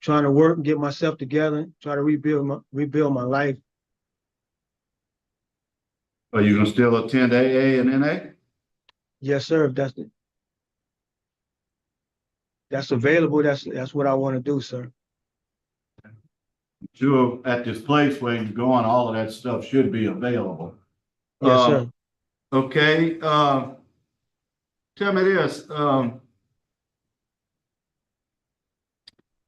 Trying to work and get myself together, try to rebuild my life. Are you gonna still attend AA and NA? Yes, sir. If that's available, that's what I want to do, sir. Sure, at this place where you're going, all of that stuff should be available. Yes, sir. Okay, tell me this,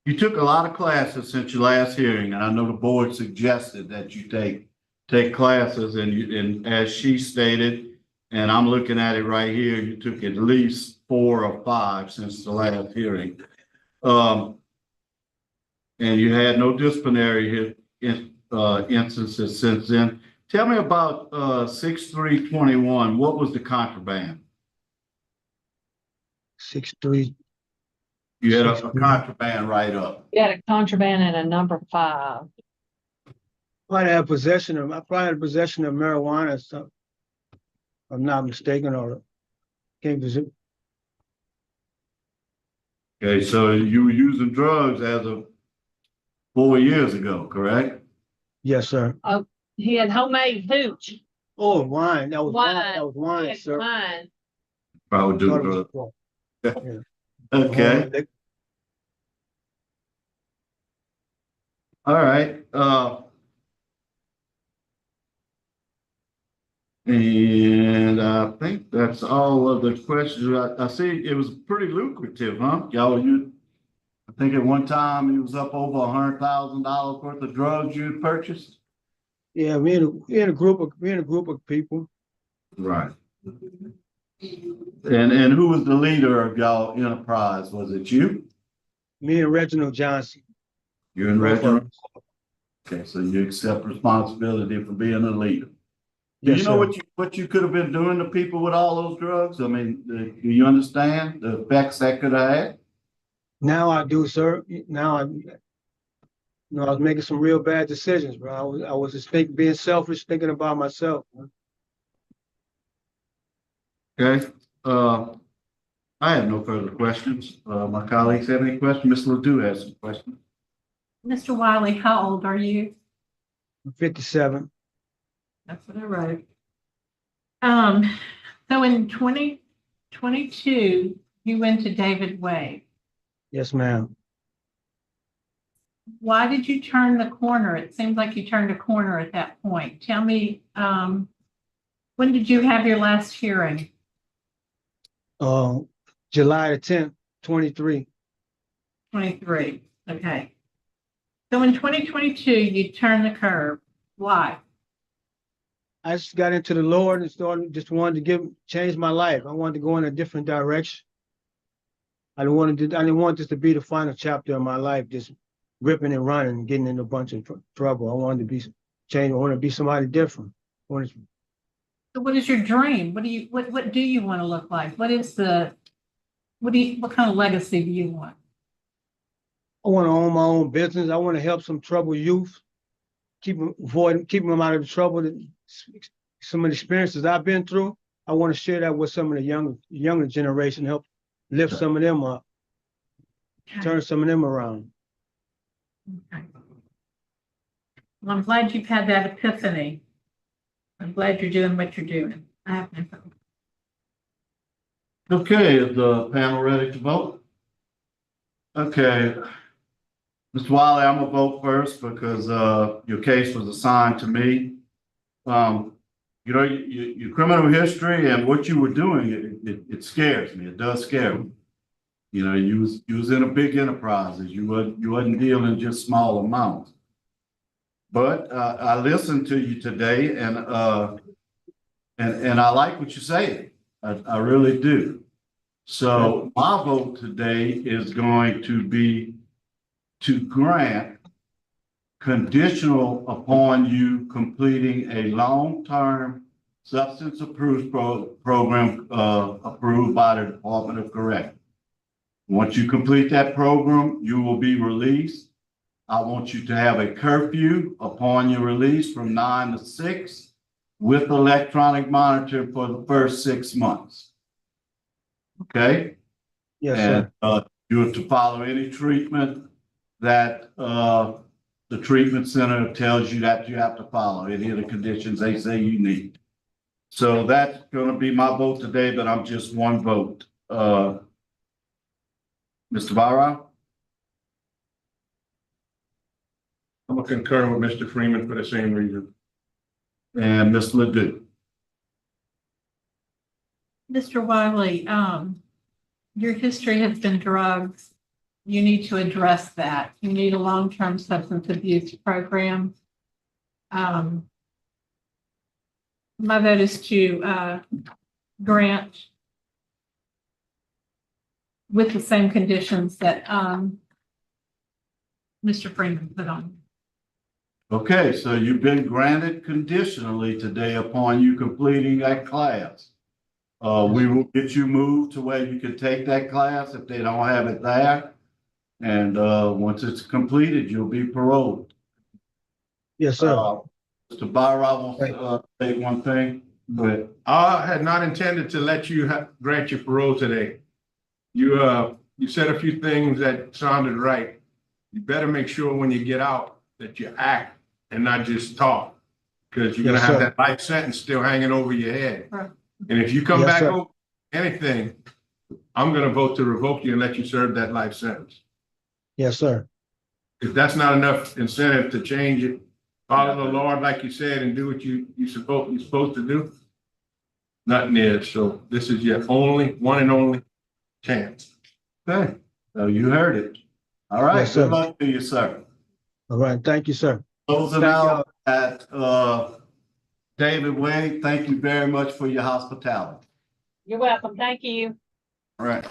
you took a lot of classes since your last hearing, and I know the board suggested that you take classes, and as she stated, and I'm looking at it right here, you took at least 4 or 5 since the last hearing. And you had no disciplinary instances since then. Tell me about 6321. What was the contraband? 63. You had a contraband write-up. You had a contraband and a number 5. I probably had possession of marijuana or something. If I'm not mistaken, or can't visit. Okay, so you were using drugs as of 4 years ago, correct? Yes, sir. Oh, he had homemade hooch. Oh, wine. That was wine. That was wine, Yes, sir. wine. Probably do Thought it was drugs. pork. Okay. Yeah. Okay. All right. And I think that's all of the questions. I see it was pretty lucrative, huh? I think at one time it was up over $100,000 worth of drugs you had purchased. Yeah, we in a group of people. Right. And who was the leader of y'all enterprise? Was it you? Me and Reginald Johnson. You and Both of Reginald? us. Okay, so you accept responsibility for being a leader. Do Yes, you know sir. what you could have been doing to people with all those drugs? I mean, do you understand the effects that could have had? Now I do, sir. Now I was making some real bad decisions, bro. I was just being selfish, thinking about myself. Okay. I have no further questions. My colleagues have any questions? Ms. Ledoux has some questions. Mr. Wiley, how old are you? I'm 57. That's what I wrote. So in 2022, you went to David Way. Yes, ma'am. Why did you turn the corner? It seems like you turned a corner at that point. Tell me, when did you have your last hearing? July the 10th, 23. 23. Okay. So in 2022, you turned the curve. Why? I just got into the Lord and wanted to change my life. I wanted to go in a different direction. I didn't want this to be the final chapter of my life, just ripping and running and getting in a bunch of trouble. I wanted to be changed. I want to be somebody different. So what is your dream? What do you want to look like? What kind of legacy do you want? I want to own my own business. I want to help some troubled youth, keep them out of the trouble. Some of the experiences I've been through, I want to share that with some of the younger generation, help lift some of them up, turn some of them around. Okay. Well, I'm glad you've had that epiphany. I'm glad you're doing what you're doing. I have no problem. Okay, is the panel ready to vote? Okay. Mr. Wiley, I'm gonna vote first because your case was assigned to me. You know, your criminal history and what you were doing, it scares me. It does scare me. You know, you was in a big enterprises. You wasn't dealing just small amounts. But I listened to you today, and I like what you say. I really do. So my vote today is going to be to grant conditional upon you completing a long-term substance abuse program approved by the Department of Corrections. Once you complete that program, you will be released. I want you to have a curfew upon your release from 9 to 6 with electronic monitoring for the first 6 months. Okay? Yes, and sir. You have to follow any treatment that the treatment center tells you that you have to follow, any of the conditions they say you need. So that's going to be my vote today, but I'm just one vote. Mr. Barra? I'm gonna concur with Mr. Freeman for the same reason. And Ms. Ledoux? Mr. Wiley, your history has been drugs. You need to address that. You need a long-term substance abuse program. My vote is to grant with the same conditions that Mr. Freeman put on. Okay, so you've been granted conditionally today upon you completing that class. We will get you moved to where you can take that class if they don't have it there. And once it's completed, you'll be paroled. Yes, sir. Mr. Barra wants to say one thing, but I had not intended to let you grant your parole today. You said a few things that sounded right. You better make sure when you get out that you act and not just talk, because you're gonna have that life sentence still hanging over your head. Right. And if you come Yes, back sir. over, anything, I'm gonna vote to revoke you and let you serve that life sentence. Yes, sir. If that's not enough incentive to change it, follow the Lord like you said and do what you're supposed to do. Nothing is. So this is your only, one and only chance. Okay, so you heard it. All right, Yes, sir. good luck to you, sir. All right. Thank you, sir. Closing Thank out at David Wade, thank you very much for your hospitality. You're welcome. Thank you. All right.